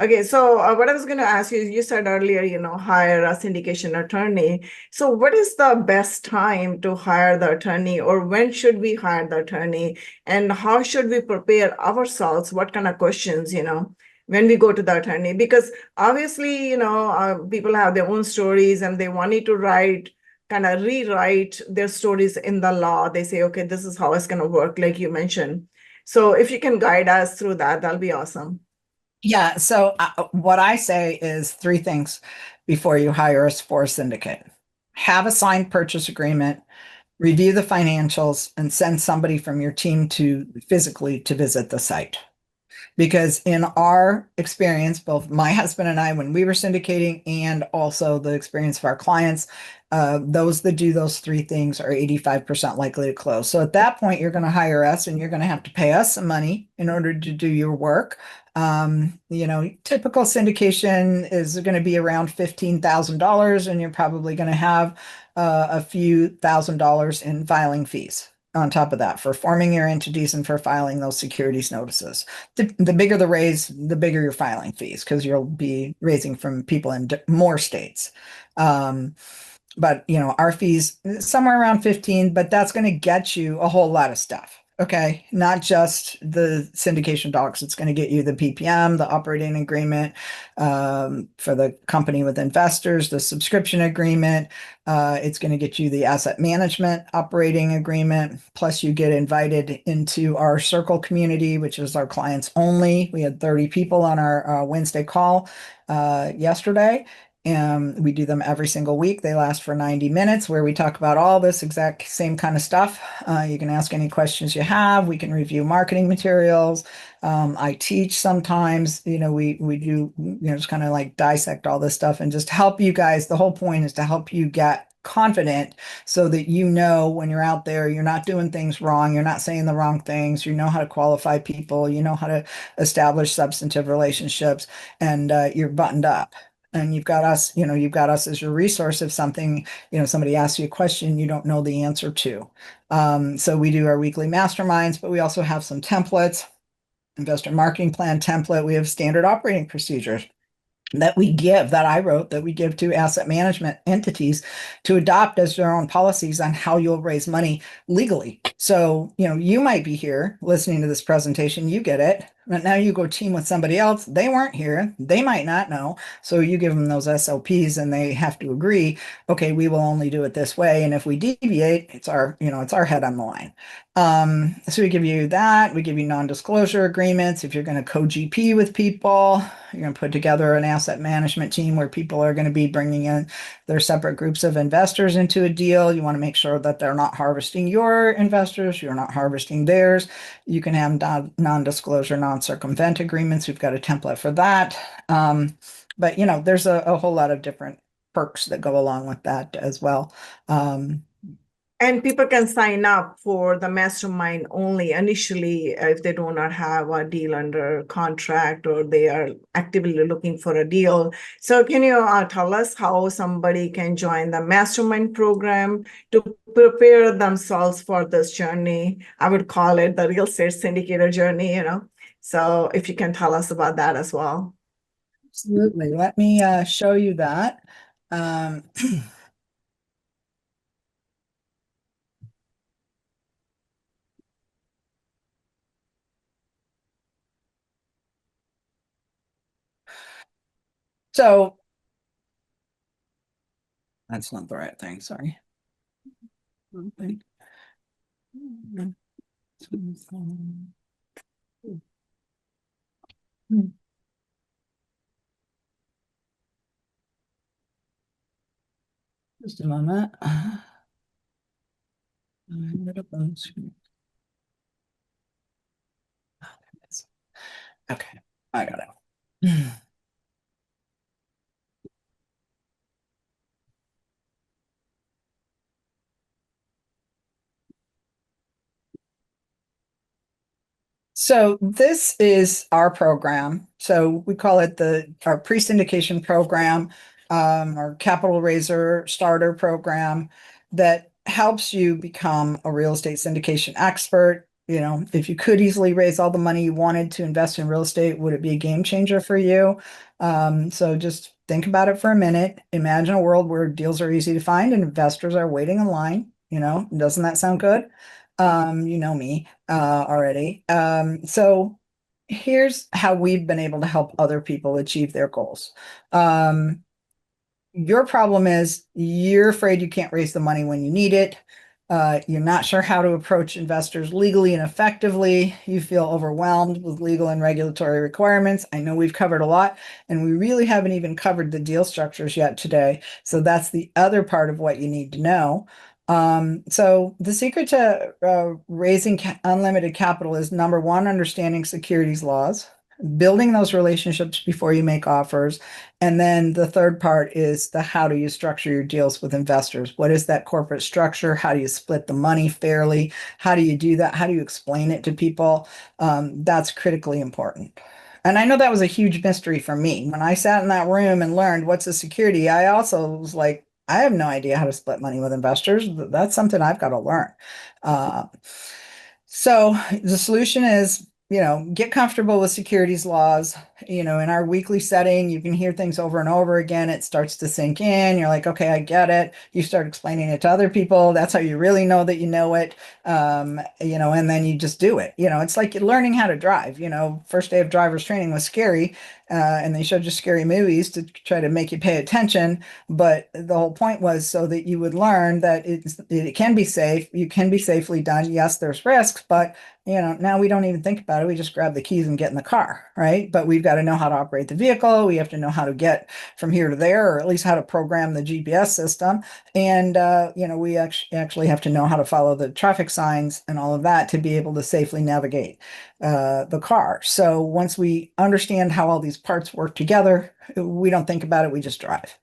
Okay, so what I was going to ask you, you said earlier, hire a syndication attorney. So what is the best time to hire the attorney, or when should we hire the attorney? And how should we prepare ourselves? What kind of questions, when we go to the attorney? Because obviously, people have their own stories and they wanted to rewrite their stories in the law. They say, okay, this is how it's going to work, like you mentioned. So if you can guide us through that, that'll be awesome. Yeah. So what I say is three things before you hire us for a syndicate. Have a signed purchase agreement, review the financials, and send somebody from your team to physically to visit the site. Because in our experience, both my husband and I, when we were syndicating, and also the experience of our clients, those that do those three things are 85% likely to close. So at that point, you're going to hire us and you're going to have to pay us some money in order to do your work. Typical syndication is going to be around $15,000, and you're probably going to have a few $1,000s in filing fees on top of that for forming your entities and for filing those securities notices. The bigger the raise, the bigger your filing fees, because you'll be raising from people in more states. But our fees somewhere around 15, but that's going to get you a whole lot of stuff. Okay, not just the syndication docs. It's going to get you the PPM, the operating agreement for the company with investors, the subscription agreement. It's going to get you the asset management operating agreement. Plus, you get invited into our circle community, which is our clients only. We had 30 people on our Wednesday call yesterday. And we do them every single week. They last for 90 minutes where we talk about all this exact same kind of stuff. You can ask any questions you have. We can review marketing materials. I teach sometimes, we do, just kind of like dissect all this stuff and just help you guys. The whole point is to help you get confident so that when you're out there, you're not doing things wrong, you're not saying the wrong things, you know how to qualify people, you know how to establish substantive relationships, and you're buttoned up. And you've got us, you've got us as your resource if something, somebody asks you a question you don't know the answer to. So we do our weekly masterminds, but we also have some templates, investor marketing plan template. We have standard operating procedures that I wrote, that we give to asset management entities to adopt as their own policies on how you'll raise money legally. So, you might be here listening to this presentation, you get it, but now you go team with somebody else. They weren't here. They might not know. So you give them those SOPs and they have to agree, okay, we will only do it this way. And if we deviate, it's our head on the line. So we give you that. We give you non-disclosure agreements. If you're going to co-GP with people, you're going to put together an asset management team where people are going to be bringing in their separate groups of investors into a deal. You want to make sure that they're not harvesting your investors, you're not harvesting theirs. You can have non-disclosure, non-circumvent agreements. We've got a template for that. But there's a whole lot of different perks that go along with that as well. And people can sign up for the mastermind only initially if they do not have a deal under contract or they are actively looking for a deal. So can you tell us how somebody can join the mastermind program to prepare themselves for this journey? I would call it the real estate syndicator journey. So if you can tell us about that as well. Absolutely. Let me show you that. So that's not the right thing. Sorry. Okay. Just a moment. Okay, I got it. So this is our program. So we call it our pre-syndication program, our capital raiser starter program that helps you become a real estate syndication expert. If you could easily raise all the money you wanted to invest in real estate, would it be a game changer for you? So just think about it for a minute. Imagine a world where deals are easy to find and investors are waiting in line. Doesn't that sound good? You know me already. So here's how we've been able to help other people achieve their goals. Your problem is you're afraid you can't raise the money when you need it. You're not sure how to approach investors legally and effectively. You feel overwhelmed with legal and regulatory requirements. I know we've covered a lot, and we really haven't even covered the deal structures yet today. So that's the other part of what you need to know. So the secret to raising unlimited capital is number one, understanding securities laws, building those relationships before you make offers. And then the third part is how do you structure your deals with investors? What is that corporate structure? How do you split the money fairly? How do you do that? How do you explain it to people? That's critically important. And I know that was a huge mystery for me. When I sat in that room and learned what's a security, I also was like, I have no idea how to split money with investors. That's something I've got to learn. Uh, so the solution is, get comfortable with securities laws. In our weekly setting, you can hear things over and over again. It starts to sink in. You're like, okay, I get it. You start explaining it to other people. That's how you really know that you know it. And then you just do it. It's like learning how to drive. First day of driver's training was scary. And they showed you scary movies to try to make you pay attention. But the whole point was so that you would learn that it can be safe. You can be safely done. Yes, there's risks, but now we don't even think about it. We just grab the keys and get in the car, right? But we've got to know how to operate the vehicle. We have to know how to get from here to there, or at least how to program the GPS system. And, we actually have to know how to follow the traffic signs and all of that to be able to safely navigate the car. So once we understand how all these parts work together, we don't think about it, we just drive.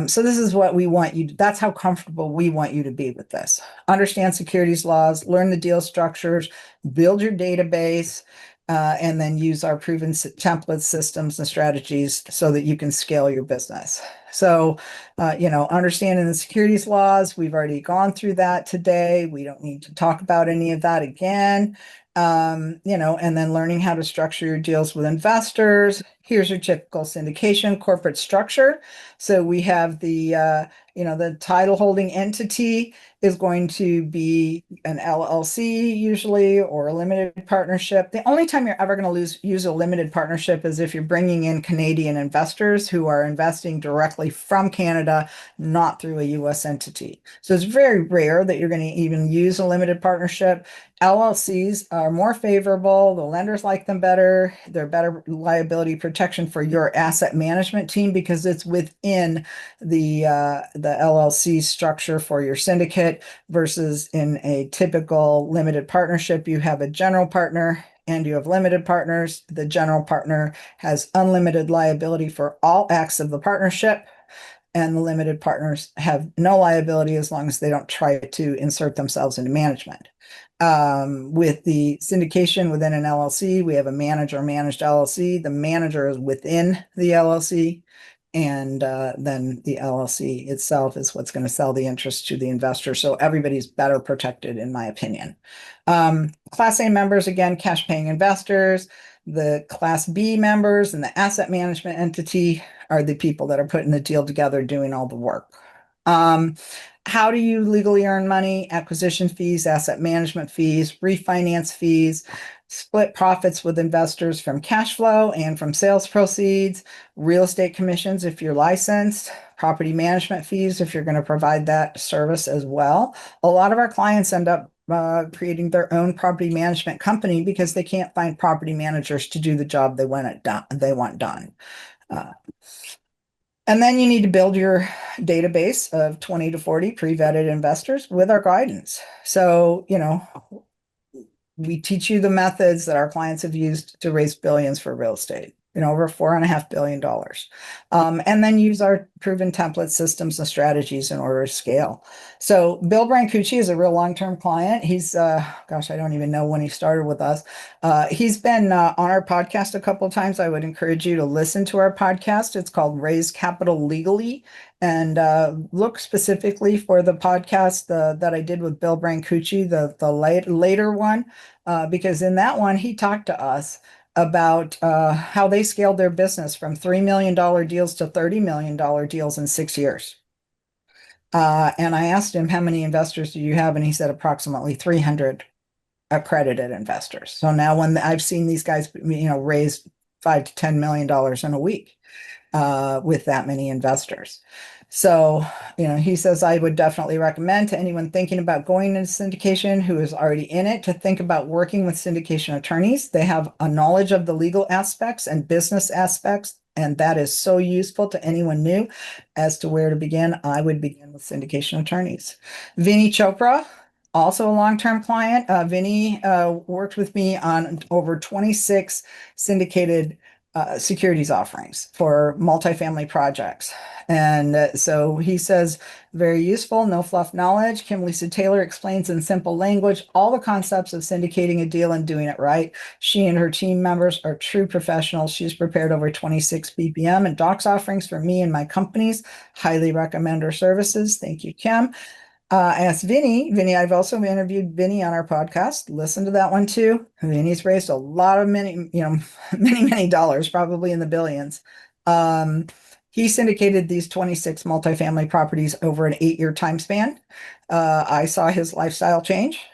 So this is what we want you to, that's how comfortable we want you to be with this. Understand securities laws, learn the deal structures, build your database, and then use our proven templates, systems, and strategies so that you can scale your business. So, understanding the securities laws, we've already gone through that today. We don't need to talk about any of that again. And then learning how to structure your deals with investors. Here's your typical syndication corporate structure. So we have the title holding entity is going to be an LLC usually, or a limited partnership. The only time you're ever going to use a limited partnership is if you're bringing in Canadian investors who are investing directly from Canada, not through a US entity. So it's very rare that you're going to even use a limited partnership. LLCs are more favorable. The lenders like them better. They're better liability protection for your asset management team because it's within the LLC structure for your syndicate versus in a typical limited partnership, you have a general partner and you have limited partners. The general partner has unlimited liability for all acts of the partnership, and the limited partners have no liability as long as they don't try to insert themselves into management. With the syndication within an LLC, we have a manager managed LLC. The manager is within the LLC, and then the LLC itself is what's going to sell the interest to the investor. So everybody's better protected, in my opinion. Class A members, again, cash paying investors. The Class B members and the asset management entity are the people that are putting the deal together, doing all the work. How do you legally earn money? Acquisition fees, asset management fees, refinance fees, split profits with investors from cash flow and from sales proceeds, real estate commissions if you're licensed, property management fees if you're going to provide that service as well. A lot of our clients end up creating their own property management company because they can't find property managers to do the job they want done. And then you need to build your database of 20 to 40 pre-vetted investors with our guidance. So, we teach you the methods that our clients have used to raise billions for real estate, over $4.5 billion. And then use our proven template systems and strategies in order to scale. So Bill Brancucci is a real long-term client. He's, I don't even know when he started with us. He's been on our podcast a couple of times. I would encourage you to listen to our podcast. It's called Raise Capital Legally. And look specifically for the podcast that I did with Bill Brancucci, the later one, because in that one, he talked to us about how they scaled their business from $3 million deals to $30 million deals in 6 years. And I asked him, how many investors do you have? And he said approximately 300 accredited investors. So now when I've seen these guys, raise $5 to $10 million in a week with that many investors. So, he says, I would definitely recommend to anyone thinking about going into syndication who is already in it to think about working with syndication attorneys. They have a knowledge of the legal aspects and business aspects, and that is so useful to anyone new. As to where to begin, I would begin with syndication attorneys. Vinny Chopra, also a long-term client. Vinny worked with me on over 26 syndicated securities offerings for multifamily projects. And so he says, very useful, no fluff knowledge. Kim Lisa Taylor explains in simple language all the concepts of syndicating a deal and doing it right. She and her team members are true professionals. She's prepared over 26 BPM and docs offerings for me and my companies. Highly recommend her services. Thank you, Kim. I asked Vinny, I've also interviewed Vinny on our podcast. Listen to that one too. Vinny's raised a lot of many dollars, probably in the billions. He syndicated these 26 multifamily properties over an 8-year time span. I saw his lifestyle change,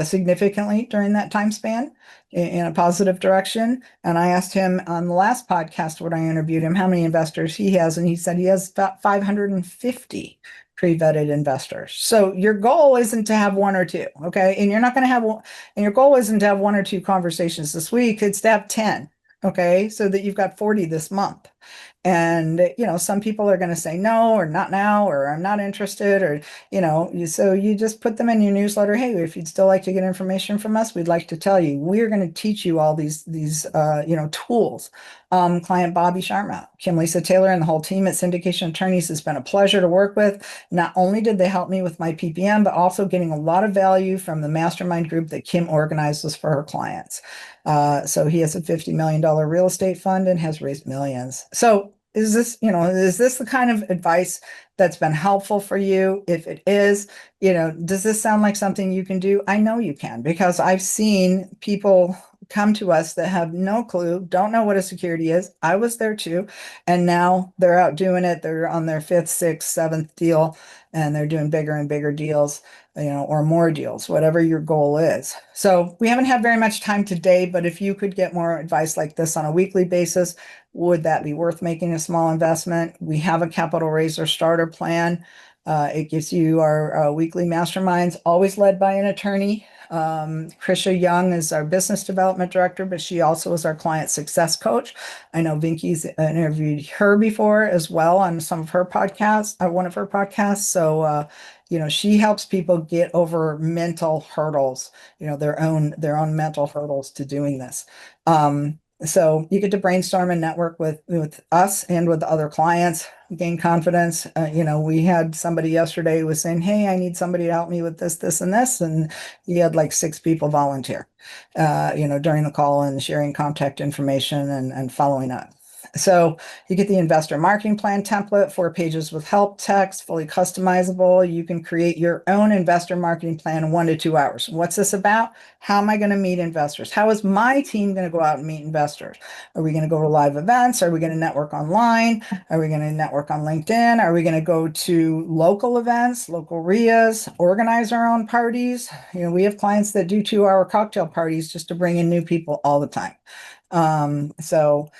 significantly during that time span in a positive direction. And I asked him on the last podcast when I interviewed him how many investors he has, and he said he has about 550 pre-vetted investors. So your goal isn't to have one or two, okay? And you're not going to have one, and your goal isn't to have one or two conversations this week. It's to have 10, okay? So that you've got 40 this month. And, some people are going to say no, or not now, or I'm not interested, or, so you just put them in your newsletter. Hey, if you'd still like to get information from us, we'd like to tell you, we're going to teach you all these tools. Client Bobby Sharma, Kim Lisa Taylor, and the whole team at Syndication Attorneys has been a pleasure to work with. Not only did they help me with my PPM, but also getting a lot of value from the mastermind group that Kim organizes for her clients. So he has a $50 million real estate fund and has raised millions. So is this the kind of advice that's been helpful for you? If it is, does this sound like something you can do? I know you can, because I've seen people come to us that have no clue, don't know what a security is. I was there too. And now they're out doing it. They're on their fifth, sixth, seventh deal, and they're doing bigger and bigger deals, or more deals, whatever your goal is. So we haven't had very much time today, but if you could get more advice like this on a weekly basis, would that be worth making a small investment? We have a capital raiser starter plan. It gives you our weekly masterminds, always led by an attorney. Krisha Young is our business development director, but she also is our client success coach. I know Vinky's interviewed her before as well on some of her podcasts, one of her podcasts. So, she helps people get over mental hurdles, their own mental hurdles to doing this. So you get to brainstorm and network with us and with other clients, gain confidence. We had somebody yesterday who was saying, hey, I need somebody to help me with this, this, and this. And he had like 6 people volunteer, during the call, and sharing contact information and following up. So you get the investor marketing plan template, 4 pages with help text, fully customizable. You can create your own investor marketing plan in 1 to 2 hours. What's this about? How am I going to meet investors? How is my team going to go out and meet investors? Are we going to go to live events? Are we going to network online? Are we going to network on LinkedIn? Are we going to go to local events, local RIAs, organize our own parties? We have clients that do 2-hour cocktail parties just to bring in new people all the time. So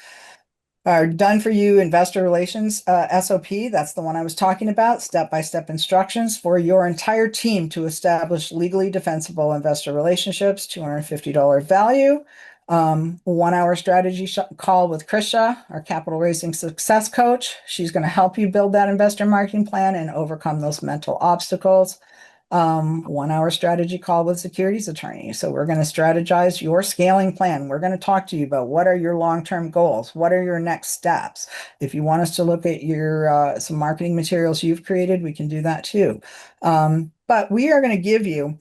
our done for you investor relations SOP, that's the one I was talking about, step-by-step instructions for your entire team to establish legally defensible investor relationships, $250 value. 1-hour strategy call with Krisha, our capital raising success coach. She's going to help you build that investor marketing plan and overcome those mental obstacles. 1-hour strategy call with securities attorney. So we're going to strategize your scaling plan. We're going to talk to you about what are your long-term goals? What are your next steps? If you want us to look at your some marketing materials you've created, we can do that too. But we are going to give you,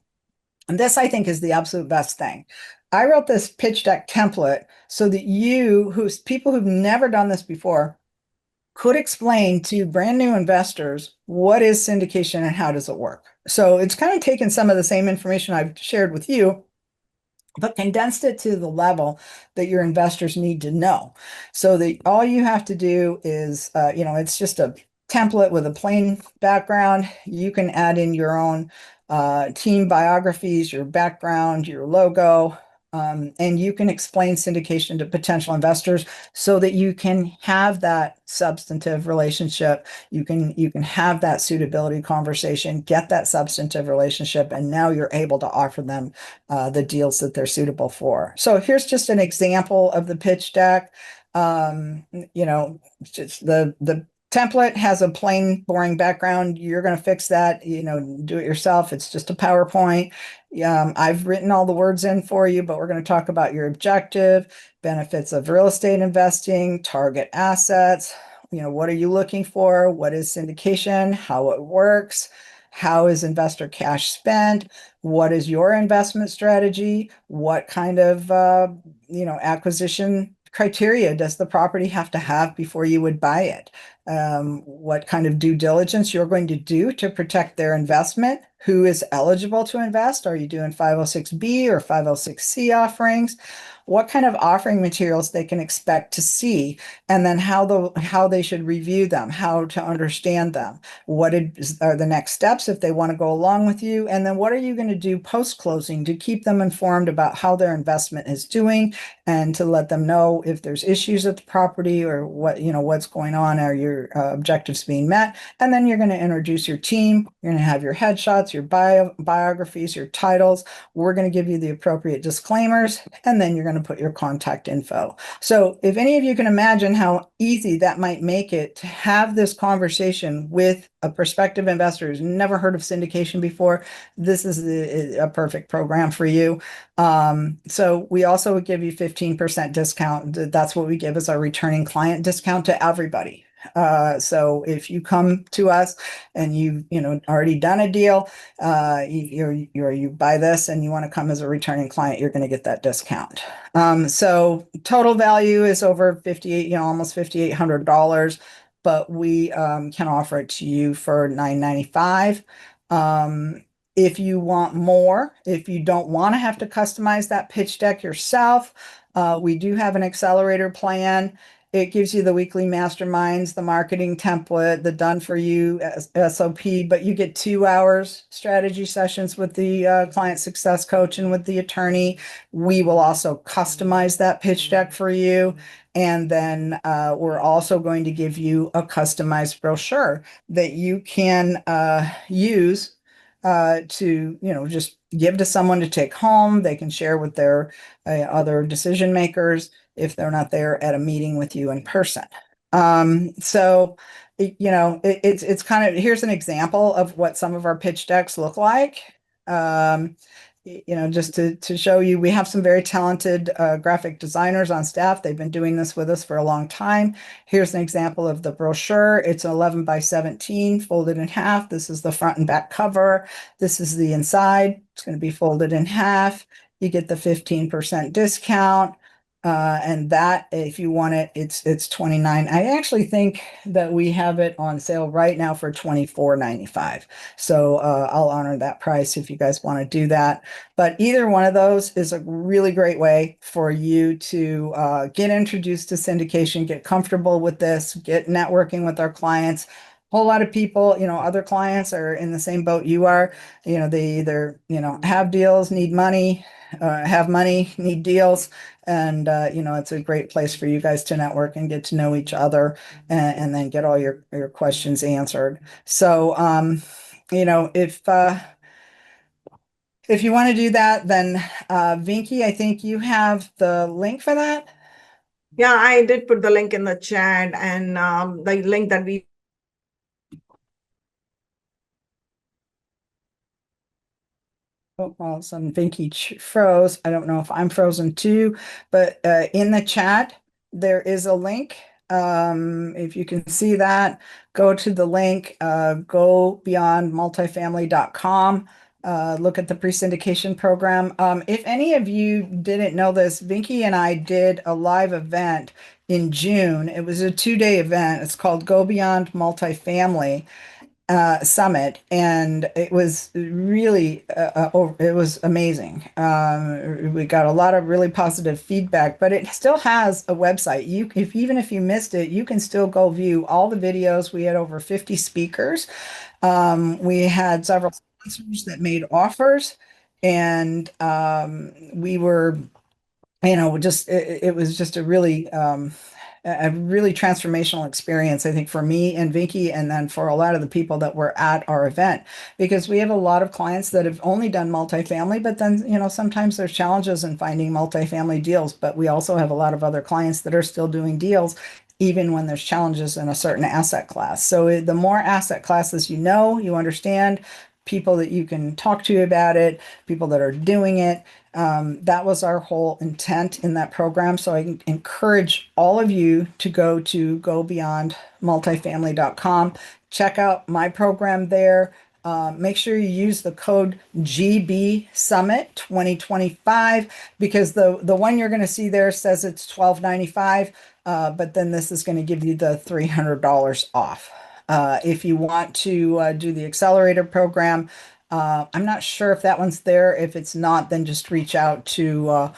and this I think is the absolute best thing. I wrote this pitch deck template so that people who've never done this before could explain to brand new investors what is syndication and how does it work. So it's kind of taken some of the same information I've shared with you, but condensed it to the level that your investors need to know. So that all you have to do is, it's just a template with a plain background. You can add in your own team biographies, your background, your logo, and you can explain syndication to potential investors so that you can have that substantive relationship. You can have that suitability conversation, get that substantive relationship, and now you're able to offer them the deals that they're suitable for. So here's just an example of the pitch deck. Just the template has a plain, boring background. You're going to fix that, do it yourself. It's just a PowerPoint. I've written all the words in for you, but we're going to talk about your objective, benefits of real estate investing, target assets. What are you looking for? What is syndication? How it works? How is investor cash spent? What is your investment strategy? What kind of, acquisition criteria does the property have to have before you would buy it? What kind of due diligence you're going to do to protect their investment? Who is eligible to invest? Are you doing 506B or 506C offerings? What kind of offering materials they can expect to see, and then how they should review them, how to understand them. What are the next steps if they want to go along with you? And then what are you going to do post-closing to keep them informed about how their investment is doing, and to let them know if there's issues at the property or what's going on, are your objectives being met? And then you're going to introduce your team. You're going to have your headshots, your biographies, your titles. We're going to give you the appropriate disclaimers, and then you're going to to put your contact info. So if any of you can imagine how easy that might make it to have this conversation with a prospective investor who's never heard of syndication before, this is a perfect program for you. So we also would give you 15% discount. That's what we give as our returning client discount to everybody. So if you come to us and you already done a deal, you buy this and you want to come as a returning client, you're going to get that discount. So total value is over 58, almost $5,800, but we can offer it to you for $995. If you want more, if you don't want to have to customize that pitch deck yourself, we do have an accelerator plan. It gives you the weekly masterminds, the marketing template, the done for you SOP, but you get 2 hours strategy sessions with the client success coach and with the attorney. We will also customize that pitch deck for you. And then we're also going to give you a customized brochure that you can use to, just give to someone to take home. They can share with their other decision makers if they're not there at a meeting with you in person. So, it's kind of, here's an example of what some of our pitch decks look like. Just to show you, we have some very talented graphic designers on staff. They've been doing this with us for a long time. Here's an example of the brochure. It's 11 by 17, folded in half. This is the front and back cover. This is the inside. It's going to be folded in half. You get the 15% discount. And that, if you want it, it's $29. I actually think that we have it on sale right now for $24.95. So I'll honor that price if you guys want to do that. But either one of those is a really great way for you to get introduced to syndication, get comfortable with this, get networking with our clients. A whole lot of people, other clients are in the same boat you are. They either, have deals, need money, have money, need deals. And, it's a great place for you guys to network and get to know each other and then get all your questions answered. So, if you want to do that, then Vinky, I think you have the link for that. Yeah, I did put the link in the chat, and the link that we Oh, all of a sudden Vinky froze. I don't know if I'm frozen too, but in the chat, there is a link. If you can see that, go to the link, go beyond multifamily.com. Look at the pre-syndication program. If any of you didn't know this, Vinky and I did a live event in June. It was a 2-day event. It's called Go Beyond Multifamily Summit, and it was really it was amazing. We got a lot of really positive feedback, but it still has a website. Even if you missed it, you can still go view all the videos. We had over 50 speakers. We had several sponsors that made offers, and we were, just it was just a really transformational experience, I think, for me and Vicky, and then for a lot of the people that were at our event, because we have a lot of clients that have only done multifamily, but then, sometimes there's challenges in finding multifamily deals, but we also have a lot of other clients that are still doing deals, even when there's challenges in a certain asset class. So the more asset classes you understand, people that you can talk to about it, people that are doing it. That was our whole intent in that program. So I encourage all of you to go to gobeyondmultifamily.com, check out my program there. Make sure you use the code GB Summit 2025, because the one you're going to see there says it's $12.95, but then this is going to give you the $300 off. If you want to do the accelerator program, I'm not sure if that one's there. If it's not, then just reach out to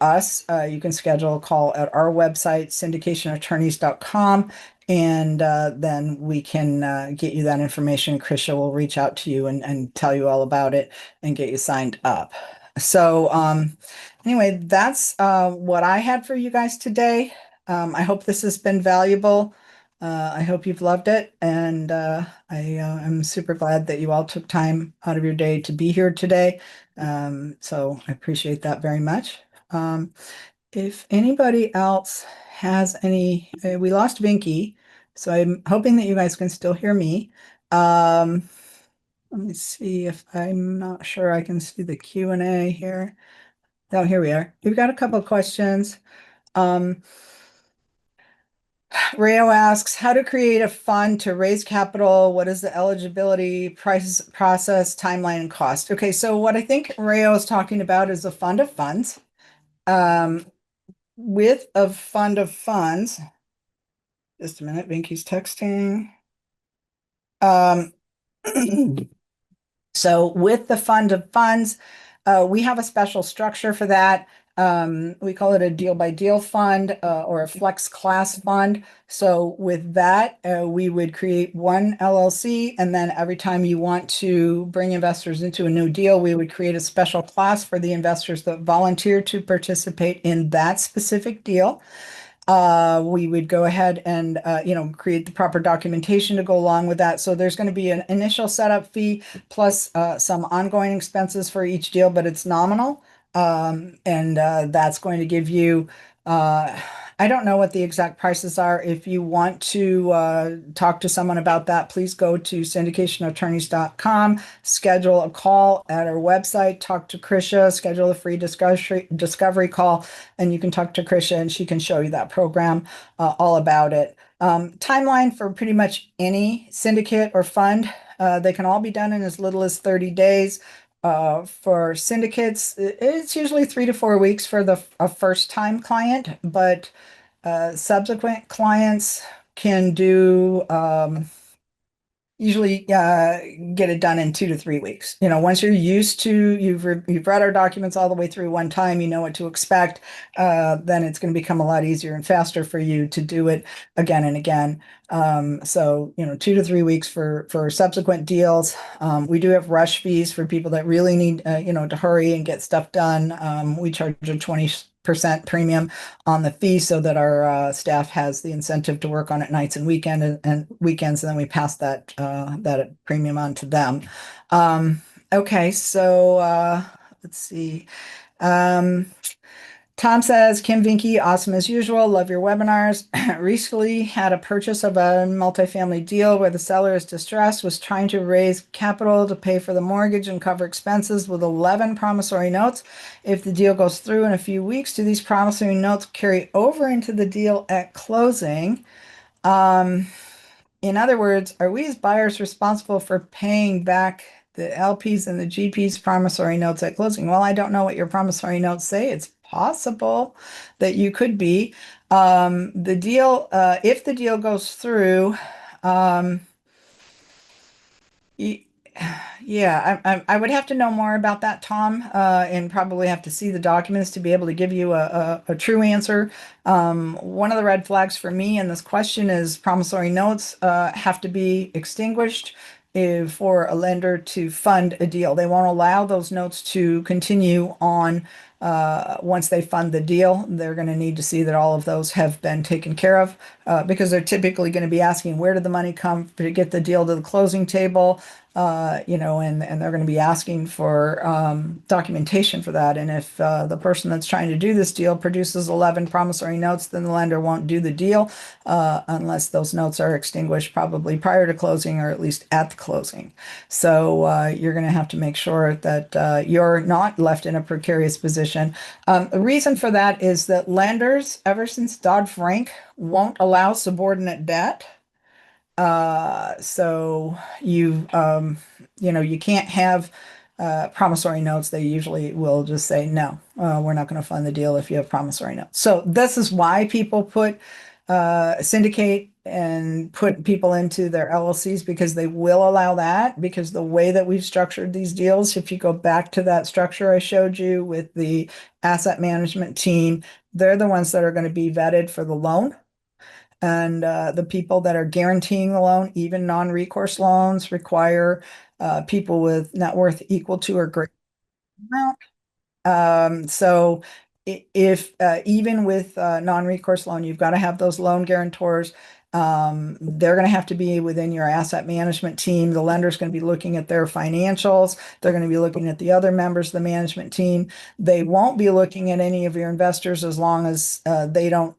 us. You can schedule a call at our website, syndicationattorneys.com, and then we can get you that information. Krisha will reach out to you and tell you all about it and get you signed up. So anyway, that's what I had for you guys today. I hope this has been valuable. I hope you've loved it, and I am super glad that you all took time out of your day to be here today. So I appreciate that very much. If anybody else has any, we lost Vinky, so I'm hoping that you guys can still hear me. Um, Let me see if I'm not sure I can see the Q&A here. Oh, here we are. We've got a couple of questions. Um, Rayo asks, how to create a fund to raise capital? What is the eligibility, price, process, timeline, and cost? Okay, so what I think Rayo is talking about is a fund of funds. Um, with a fund of funds, just a minute, Vinky's texting. Um, So with the fund of funds, we have a special structure for that. We call it a deal by deal fund or a flex class fund. So with that, we would create one LLC, and then every time you want to bring investors into a new deal, we would create a special class for the investors that volunteer to participate in that specific deal. We would go ahead and create the proper documentation to go along with that. So there's going to be an initial setup fee plus some ongoing expenses for each deal, but it's nominal. And that's going to give you, I don't know what the exact prices are. If you want to talk to someone about that, please go to syndicationattorneys.com, schedule a call at our website, talk to Krisha, schedule a free discovery call, and you can talk to Krisha and she can show you that program, all about it. Timeline for pretty much any syndicate or fund, they can all be done in as little as 30 days. For syndicates, it's usually 3 to 4 weeks for a first time client, but subsequent clients can do usually get it done in 2 to 3 weeks. Once you're used to, you've read our documents all the way through one time, you know what to expect, then it's going to become a lot easier and faster for you to do it again and again. So 2 to 3 weeks for subsequent deals. We do have rush fees for people that really need to hurry and get stuff done. We charge a 20% premium on the fee so that our staff has the incentive to work on it nights and weekends, and then we pass that premium on to them. Okay, so let's see. Um, Tom says, Kim Vinky, awesome as usual. Love your webinars. Recently had a purchase of a multifamily deal where the seller is distressed, was trying to raise capital to pay for the mortgage and cover expenses with 11 promissory notes. If the deal goes through in a few weeks, do these promissory notes carry over into the deal at closing? In other words, are we as buyers responsible for paying back the LPs and the GPs promissory notes at closing? Well, I don't know what your promissory notes say. It's possible that you could be. The deal, if the deal goes through, um, yeah, I would have to know more about that, Tom, and probably have to see the documents to be able to give you a true answer. One of the red flags for me in this question is promissory notes have to be extinguished for a lender to fund a deal. They won't allow those notes to continue on once they fund the deal. They're going to need to see that all of those have been taken care of because they're typically going to be asking, where did the money come to get the deal to the closing table? And they're going to be asking for documentation for that. And if the person that's trying to do this deal produces 11 promissory notes, then the lender won't do the deal unless those notes are extinguished probably prior to closing or at least at the closing. So you're going to have to make sure that you're not left in a precarious position. The reason for that is that lenders, ever since Dodd-Frank, won't allow subordinate debt. So you can't have promissory notes. They usually will just say, no, we're not going to fund the deal if you have promissory notes. So this is why people syndicate and put people into their LLCs, because they will allow that, because the way that we've structured these deals, if you go back to that structure I showed you with the asset management team, they're the ones that are going to be vetted for the loan. And the people that are guaranteeing the loan, even non-recourse loans, require people with net worth equal to or greater amount. So if even with non-recourse loan, you've got to have those loan guarantors. They're going to have to be within your asset management team. The lender's going to be looking at their financials. They're going to be looking at the other members of the management team. They won't be looking at any of your investors as long as they don't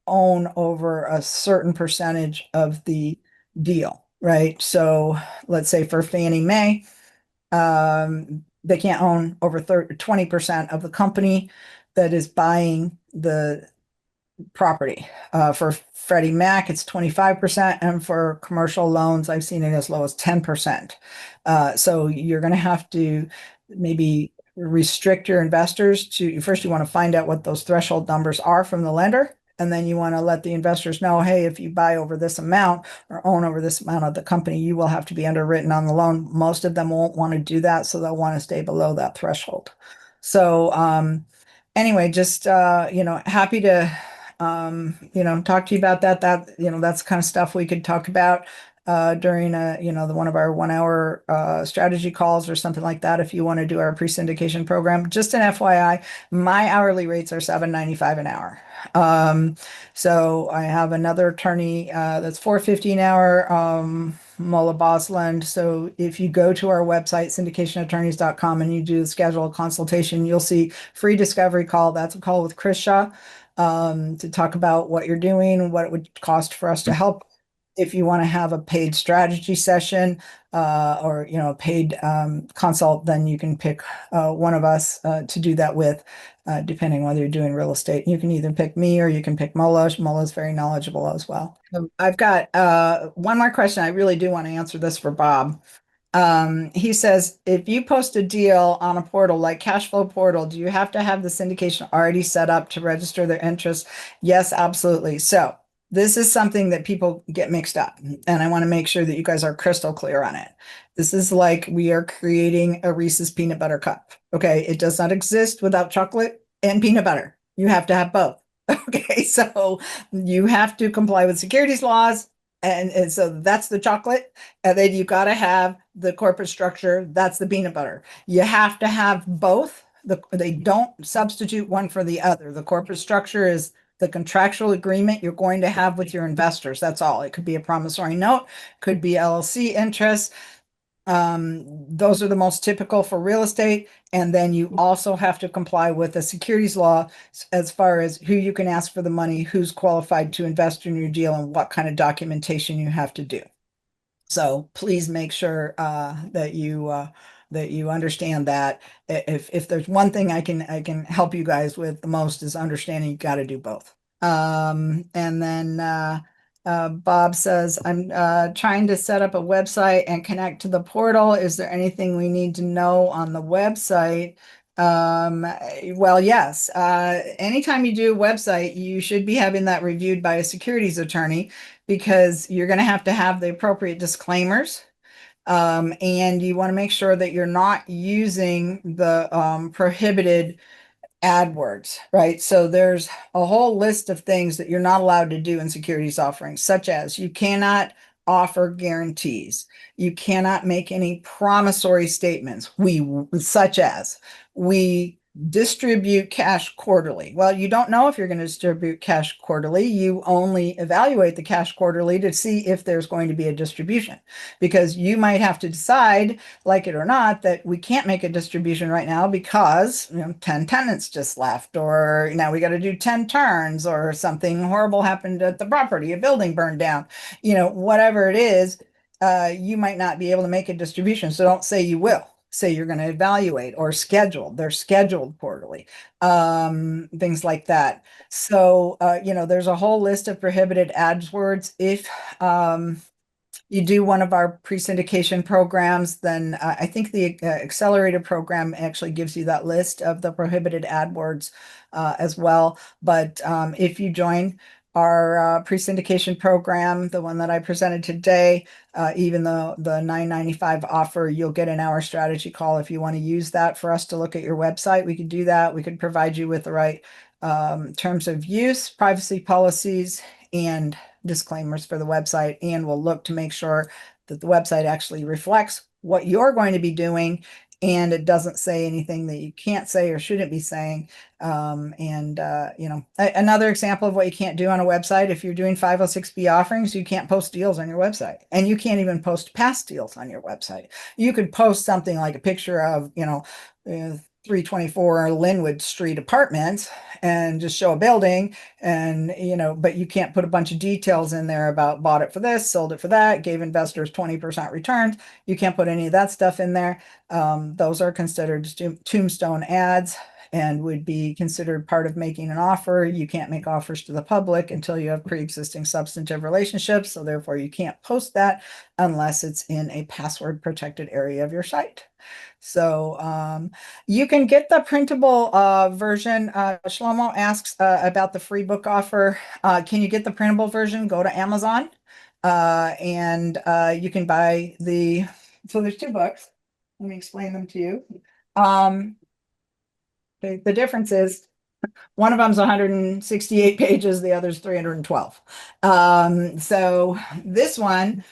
own over a certain percentage of the deal, right? So let's say for Fannie Mae, they can't own over 20% of the company that is buying the property. For Freddie Mac, it's 25%, and for commercial loans, I've seen it as low as 10%. So you're going to have to maybe restrict your investors to first, you want to find out what those threshold numbers are from the lender. And then you want to let the investors know, hey, if you buy over this amount or own over this amount of the company, you will have to be underwritten on the loan. Most of them won't want to do that, so they'll want to stay below that threshold. So anyway, just happy to talk to you about that. That's kind of stuff we could talk about during one of our 1 hour strategy calls or something like that. If you want to do our pre-syndication program, just an FYI, my hourly rates are $7.95 an hour. So I have another attorney that's $4.50 an hour. Mola Bosland. So if you go to our website, syndicationattorneys.com, and you do schedule a consultation, you'll see free discovery call. That's a call with Chris Shaw to talk about what you're doing, what it would cost for us to help. If you want to have a paid strategy session or a paid consult, then you can pick one of us to do that with, depending whether you're doing real estate. You can either pick me or you can pick Mola. Mola's very knowledgeable as well. I've got one more question. I really do want to answer this for Bob. He says, if you post a deal on a portal like Cashflow Portal, do you have to have the syndication already set up to register their interest? Yes, absolutely. So this is something that people get mixed up, and I want to make sure that you guys are crystal clear on it. This is like we are creating a Reese's peanut butter cup. Okay, it does not exist without chocolate and peanut butter. You have to have both. Okay, so you have to comply with securities laws. And so that's the chocolate. And then you got to have the corporate structure. That's the peanut butter. You have to have both. They don't substitute one for the other. The corporate structure is the contractual agreement you're going to have with your investors. That's all. It could be a promissory note, could be LLC interest. Those are the most typical for real estate. And then you also have to comply with the securities law as far as who you can ask for the money, who's qualified to invest in your deal, and what kind of documentation you have to do. So please make sure that you understand that. If there's one thing I can help you guys with the most is understanding you got to do both. And then Bob says, I'm trying to set up a website and connect to the portal. Is there anything we need to know on the website? Well, yes. Anytime you do a website, you should be having that reviewed by a securities attorney, because you're going to have the appropriate disclaimers. And you want to make sure that you're not using the prohibited AdWords, right? So there's a whole list of things that you're not allowed to do in securities offerings, such as you cannot offer guarantees. You cannot make any promissory statements. Such as we distribute cash quarterly. Well, you don't know if you're going to distribute cash quarterly. You only evaluate the cash quarterly to see if there's going to be a distribution, because you might have to decide, like it or not, that we can't make a distribution right now because 10 tenants just left, or now we got to do 10 turns, or something horrible happened at the property, a building burned down, whatever it is. You might not be able to make a distribution. So don't say you will. Say you're going to evaluate or schedule. They're scheduled quarterly, things like that. So, there's a whole list of prohibited AdWords. If you do one of our pre-syndication programs, then I think the accelerator program actually gives you that list of the prohibited AdWords as well. But if you join our pre-syndication program, the one that I presented today, even though the $9.95 offer, you'll get an hour strategy call. If you want to use that for us to look at your website, we could do that. We could provide you with the right terms of use, privacy policies, and disclaimers for the website. And we'll look to make sure that the website actually reflects what you're going to be doing and it doesn't say anything that you can't say or shouldn't be saying. Another example of what you can't do on a website, if you're doing 506B offerings, you can't post deals on your website, and you can't even post past deals on your website. You could post something like a picture of, 324 Linwood Street apartments and just show a building, and but you can't put a bunch of details in there about bought it for this, sold it for that, gave investors 20% returns. You can't put any of that stuff in there. Those are considered tombstone ads and would be considered part of making an offer. You can't make offers to the public until you have pre-existing substantive relationships, so therefore you can't post that unless it's in a password protected area of your site. So you can get the printable version. Shlomo asks about the free book offer. Can you get the printable version? Go to Amazon and you can buy so there's two books. Let me explain them to you. The difference is one of them's 168 pages, the other's 312. So this one,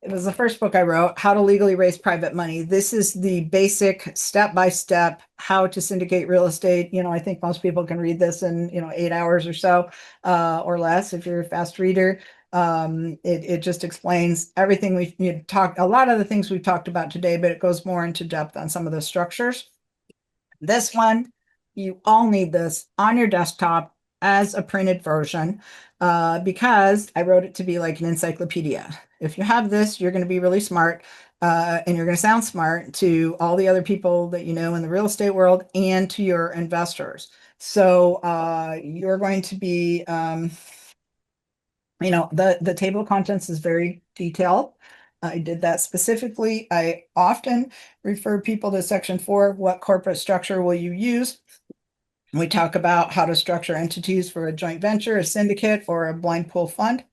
it was the first book I wrote, How to Legally Raise Private Money. This is the basic step-by-step how to syndicate real estate. I think most people can read this in, 8 hours or so, or less if you're a fast reader. It just explains everything we've talked, a lot of the things we've talked about today, but it goes more into depth on some of the structures. This one, you all need this on your desktop as a printed version because I wrote it to be like an encyclopedia. If you have this, you're going to be really smart and you're going to sound smart to all the other people that you know in the real estate world and to your investors. So you're going to be, the table of contents is very detailed. I did that specifically. I often refer people to section 4, what corporate structure will you use? We talk about how to structure entities for a joint venture, a syndicate, or a blind pool fund,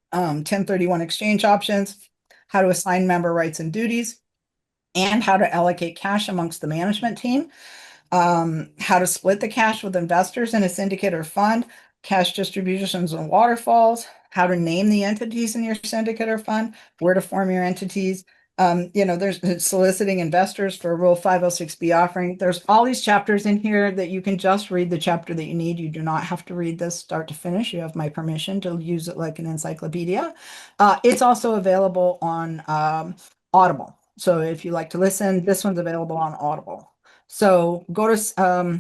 1031 exchange options, how to assign member rights and duties, and how to allocate cash amongst the management team, how to split the cash with investors in a syndicate or fund, cash distributions and waterfalls, how to name the entities in your syndicate or fund, where to form your entities. There's soliciting investors for a Rule 506B offering. There's all these chapters in here that you can just read the chapter that you need. You do not have to read this start to finish. You have my permission to use it like an encyclopedia. It's also available on Audible. So if you like to listen, this one's available on Audible. So go to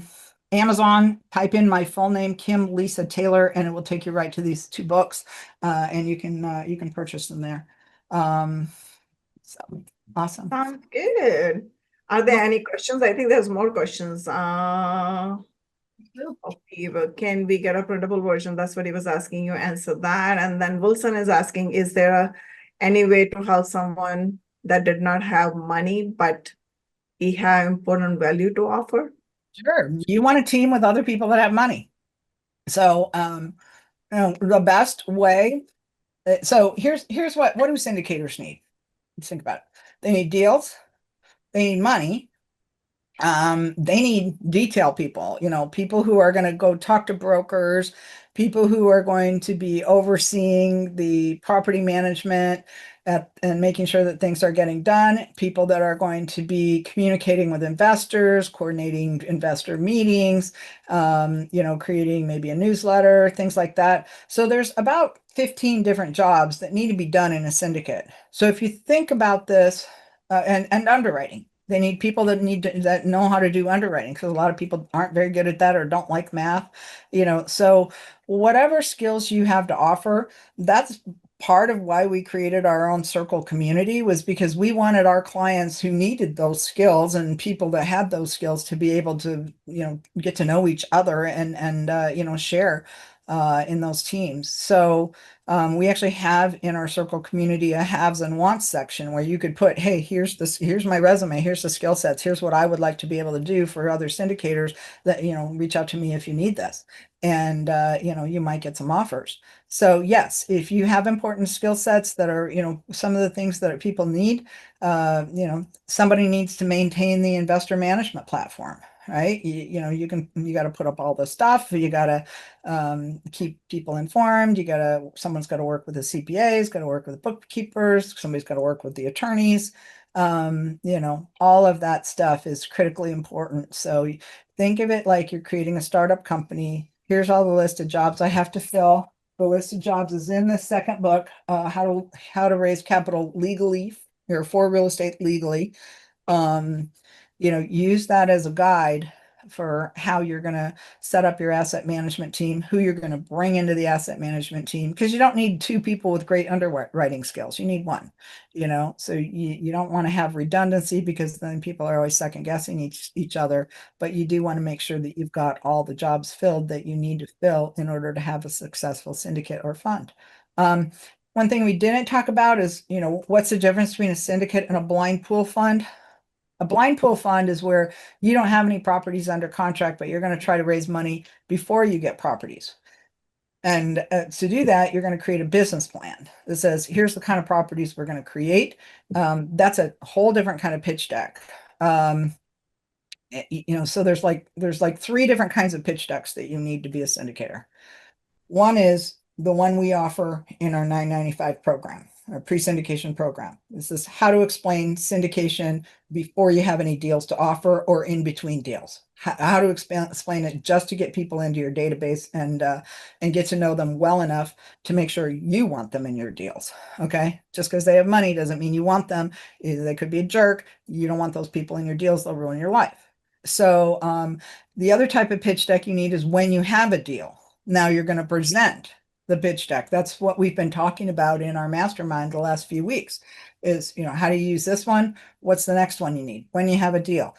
Amazon, type in my full name, Kim Lisa Taylor, and it will take you right to these two books, and you can purchase them there. So awesome. Sounds good. Are there any questions? I think there's more questions. Can we get a printable version? That's what he was asking. You answer that. And then Wilson is asking, is there any way to help someone that did not have money, but he had important value to offer? Sure. You want a team with other people that have money. So the best way. So here's what do syndicators need? Let's think about it. They need deals, they need money, they need detail people, people who are going to go talk to brokers, people who are going to be overseeing the property management and making sure that things are getting done, people that are going to be communicating with investors, coordinating investor meetings, creating maybe a newsletter, things like that. So there's about 15 different jobs that need to be done in a syndicate. So if you think about this, and underwriting, they need people that know how to do underwriting, because a lot of people aren't very good at that or don't like math, so whatever skills you have to offer, that's part of why we created our own circle community, was because we wanted our clients who needed those skills and people that had those skills to be able to, get to know each other and share in those teams. So we actually have in our circle community a haves and wants section where you could put, hey, here's my resume, here's the skill sets, here's what I would like to be able to do for other syndicators that, reach out to me if you need this. And, you might get some offers. So yes, if you have important skill sets that are, some of the things that people need, somebody needs to maintain the investor management platform. right? You got to put up all the stuff. You got to keep people informed. Someone's got to work with the CPAs, got to work with the bookkeepers. Somebody's got to work with the attorneys. All of that stuff is critically important. So think of it like you're creating a startup company. Here's all the list of jobs I have to fill. The list of jobs is in the second book, how to raise capital legally or for real estate legally. um, use that as a guide for how you're going to set up your asset management team, who you're going to bring into the asset management team, because you don't need two people with great underwriting skills. You need one, so you don't want to have redundancy, because then people are always second guessing each other, but you do want to make sure that you've got all the jobs filled that you need to fill in order to have a successful syndicate or fund. One thing we didn't talk about is, what's the difference between a syndicate and a blind pool fund? A blind pool fund is where you don't have any properties under contract, but you're going to try to raise money before you get properties. And to do that, you're going to create a business plan that says, here's the kind of properties we're going to create. That's a whole different kind of pitch deck. So there's like three different kinds of pitch decks that you need to be a syndicator. One is the one we offer in our 995 program, our pre-syndication program. This is how to explain syndication before you have any deals to offer or in between deals. How to explain it just to get people into your database and get to know them well enough to make sure you want them in your deals. Okay, just because they have money doesn't mean you want them. They could be a jerk. You don't want those people in your deals. They'll ruin your life. So the other type of pitch deck you need is when you have a deal. Now you're going to present the pitch deck. That's what we've been talking about in our mastermind the last few weeks is, how do you use this one? What's the next one you need? When you have a deal,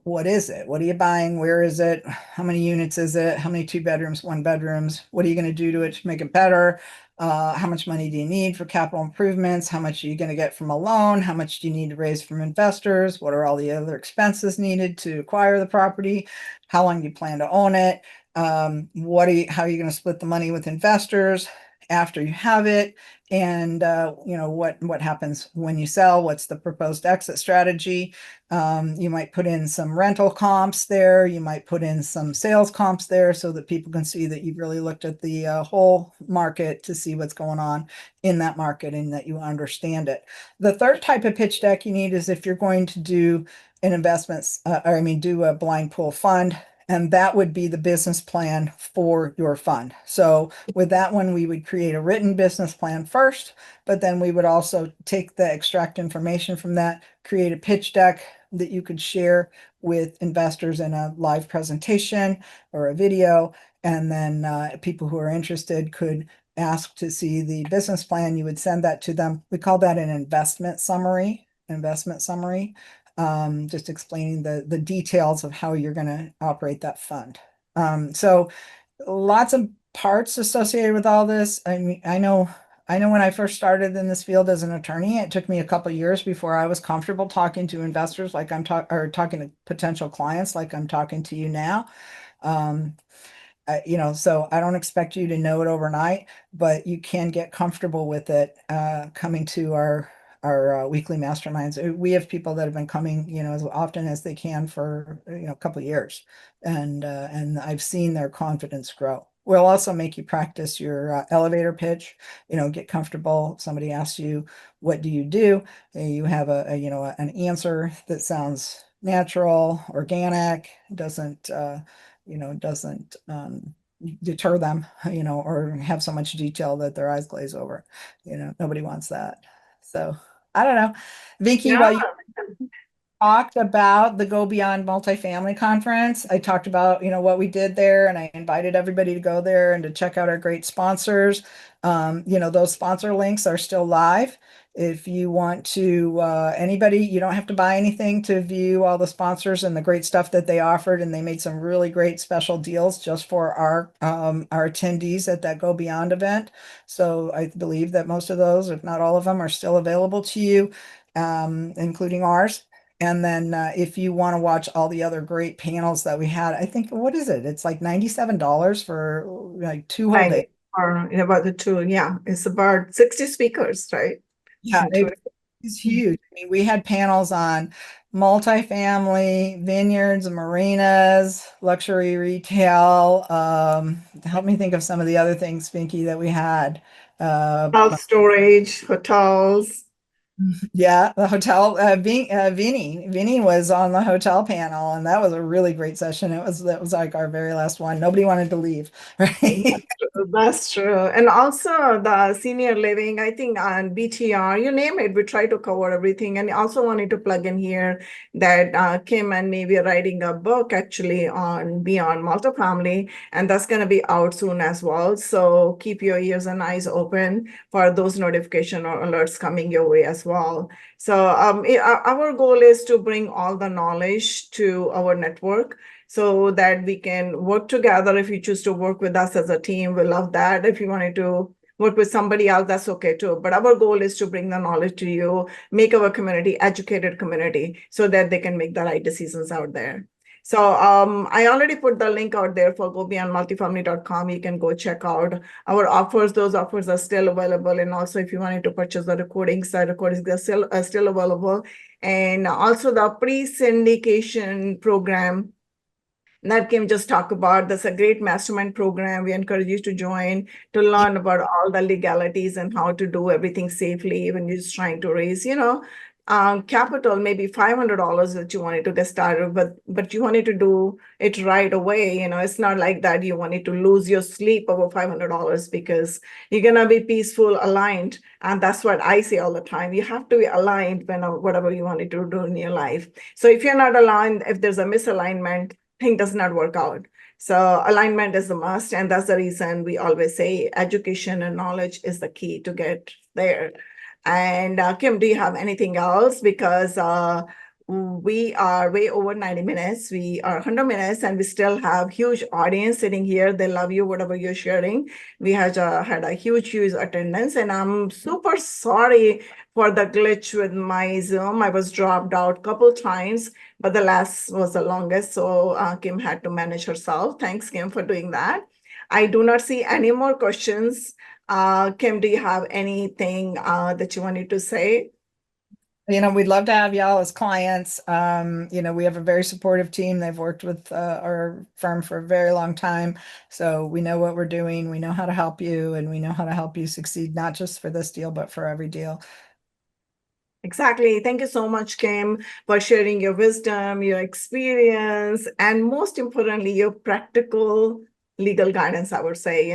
what is it? What are you buying? Where is it? How many units is it? How many 2 bedrooms, 1 bedrooms? What are you going to do to it to make it better? How much money do you need for capital improvements? How much are you going to get from a loan? How much do you need to raise from investors? What are all the other expenses needed to acquire the property? How long do you plan to own it? How are you going to split the money with investors after you have it? And what happens when you sell? What's the proposed exit strategy? You might put in some rental comps there. You might put in some sales comps there so that people can see that you've really looked at the whole market to see what's going on in that market and that you understand it. The third type of pitch deck you need is if you're going to do an investments, do a blind pool fund. And that would be the business plan for your fund. So with that one, we would create a written business plan first, but then we would also extract information from that, create a pitch deck that you could share with investors in a live presentation or a video. And then people who are interested could ask to see the business plan. You would send that to them. We call that an investment summary. Just explaining the details of how you're going to operate that fund. So lots of parts associated with all this. I mean, I know when I first started in this field as an attorney, it took me a couple of years before I was comfortable talking to investors like or talking to potential clients like I'm talking to you now. So I don't expect you to know it overnight, but you can get comfortable with it coming to our weekly masterminds. We have people that have been coming, as often as they can for a couple of years, and I've seen their confidence grow. We'll also make you practice your elevator pitch. Get comfortable. Somebody asks you, "What do you do?" You have an answer that sounds natural, organic, doesn't deter them, or have so much detail that their eyes glaze over. Nobody wants that. So I don't know. Vicky, Yeah. while you talked about the Go Beyond Multifamily Conference, I talked about, what we did there, and I invited everybody to go there and to check out our great sponsors. Those sponsor links are still live. If you want to, anybody, you don't have to buy anything to view all the sponsors and the great stuff that they offered, and they made some really great special deals just for our attendees at that Go Beyond event. So I believe that most of those, if not all of them, are still available to you, including ours. And then if you want to watch all the other great panels that we had, I think, what is it? It's like $97 for like 2 whole days. Or in about the two, yeah, it's about 60 speakers, right? Yeah, And two. It's huge. I mean, we had panels on multifamily, vineyards, marinas, luxury retail. Help me think of some of the other things, Pinky, that we had. Uh, Self storage, hotels. yeah, the hotel. Vinny was on the hotel panel, and that was a really great session. That was like our very last one. Nobody wanted to leave, right? That's true. And also the senior living, I think on BTR, you name it, we try to cover everything. And I also wanted to plug in here that Kim and me, we're writing a book actually on Beyond Multifamily, and that's going to be out soon as well. So keep your ears and eyes open for those notification or alerts coming your way as well. So our goal is to bring all the knowledge to our network so that we can work together. If you choose to work with us as a team, we love that. If you wanted to work with somebody else, that's okay too. But our goal is to bring the knowledge to you, make our community educated community so that they can make the right decisions out there. So I already put the link out there for gobeyondmultifamily.com. You can go check out our offers. Those offers are still available. And also if you wanted to purchase the recordings are still available. And also the pre-syndication program that Kim just talked about. That's a great mastermind program. We encourage you to join to learn about all the legalities and how to do everything safely when you're just trying to raise, capital, maybe $500 that you wanted to get started, but you wanted to do it right away. It's not like that you wanted to lose your sleep over $500 because you're gonna be peaceful, aligned, and that's what I say all the time. You have to be aligned when whatever you wanted to do in your life. So if you're not aligned, if there's a misalignment, thing does not work out. So alignment is the must, and that's the reason we always say education and knowledge is the key to get there. And Kim, do you have anything else? Because we are way over 90 minutes. We are 100 minutes, and we still have huge audience sitting here. They love you, whatever you're sharing. We had a huge attendance, and I'm super sorry for the glitch with my Zoom. I was dropped out a couple times, but the last was the longest. So Kim had to manage herself. Thanks, Kim, for doing that. I do not see any more questions. Kim, do you have anything that you wanted to say? We'd love to have y'all as clients. We have a very supportive team. They've worked with our firm for a very long time. So we know what we're doing. We know how to help you, and we know how to help you succeed, not just for this deal, but for every deal. Exactly. Thank you so much, Kim, for sharing your wisdom, your experience, and most importantly, your practical legal guidance, I would say,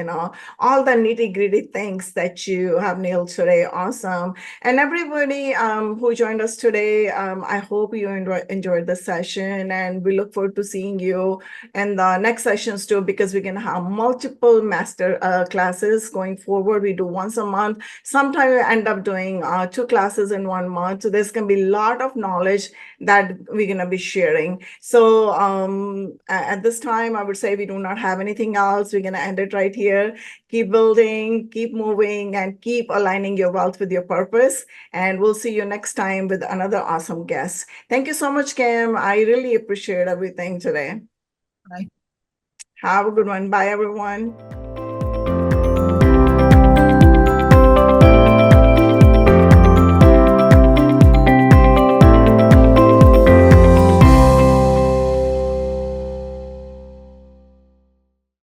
all the nitty-gritty things that you have nailed today. Awesome. And everybody who joined us today, I hope you enjoyed the session, and we look forward to seeing you in the next sessions too, because we're going to have multiple master classes going forward. We do once a month. Sometimes we end up doing 2 classes in 1 month. So there's going to be a lot of knowledge that we're going to be sharing. So at this time, I would say we do not have anything else. We're going to end it right here. Keep building, keep moving, and keep aligning your wealth with your purpose. And we'll see you next time with another awesome guest. Thank you so much, Kim. I really appreciate everything today. Bye. Have a good one. Bye, everyone.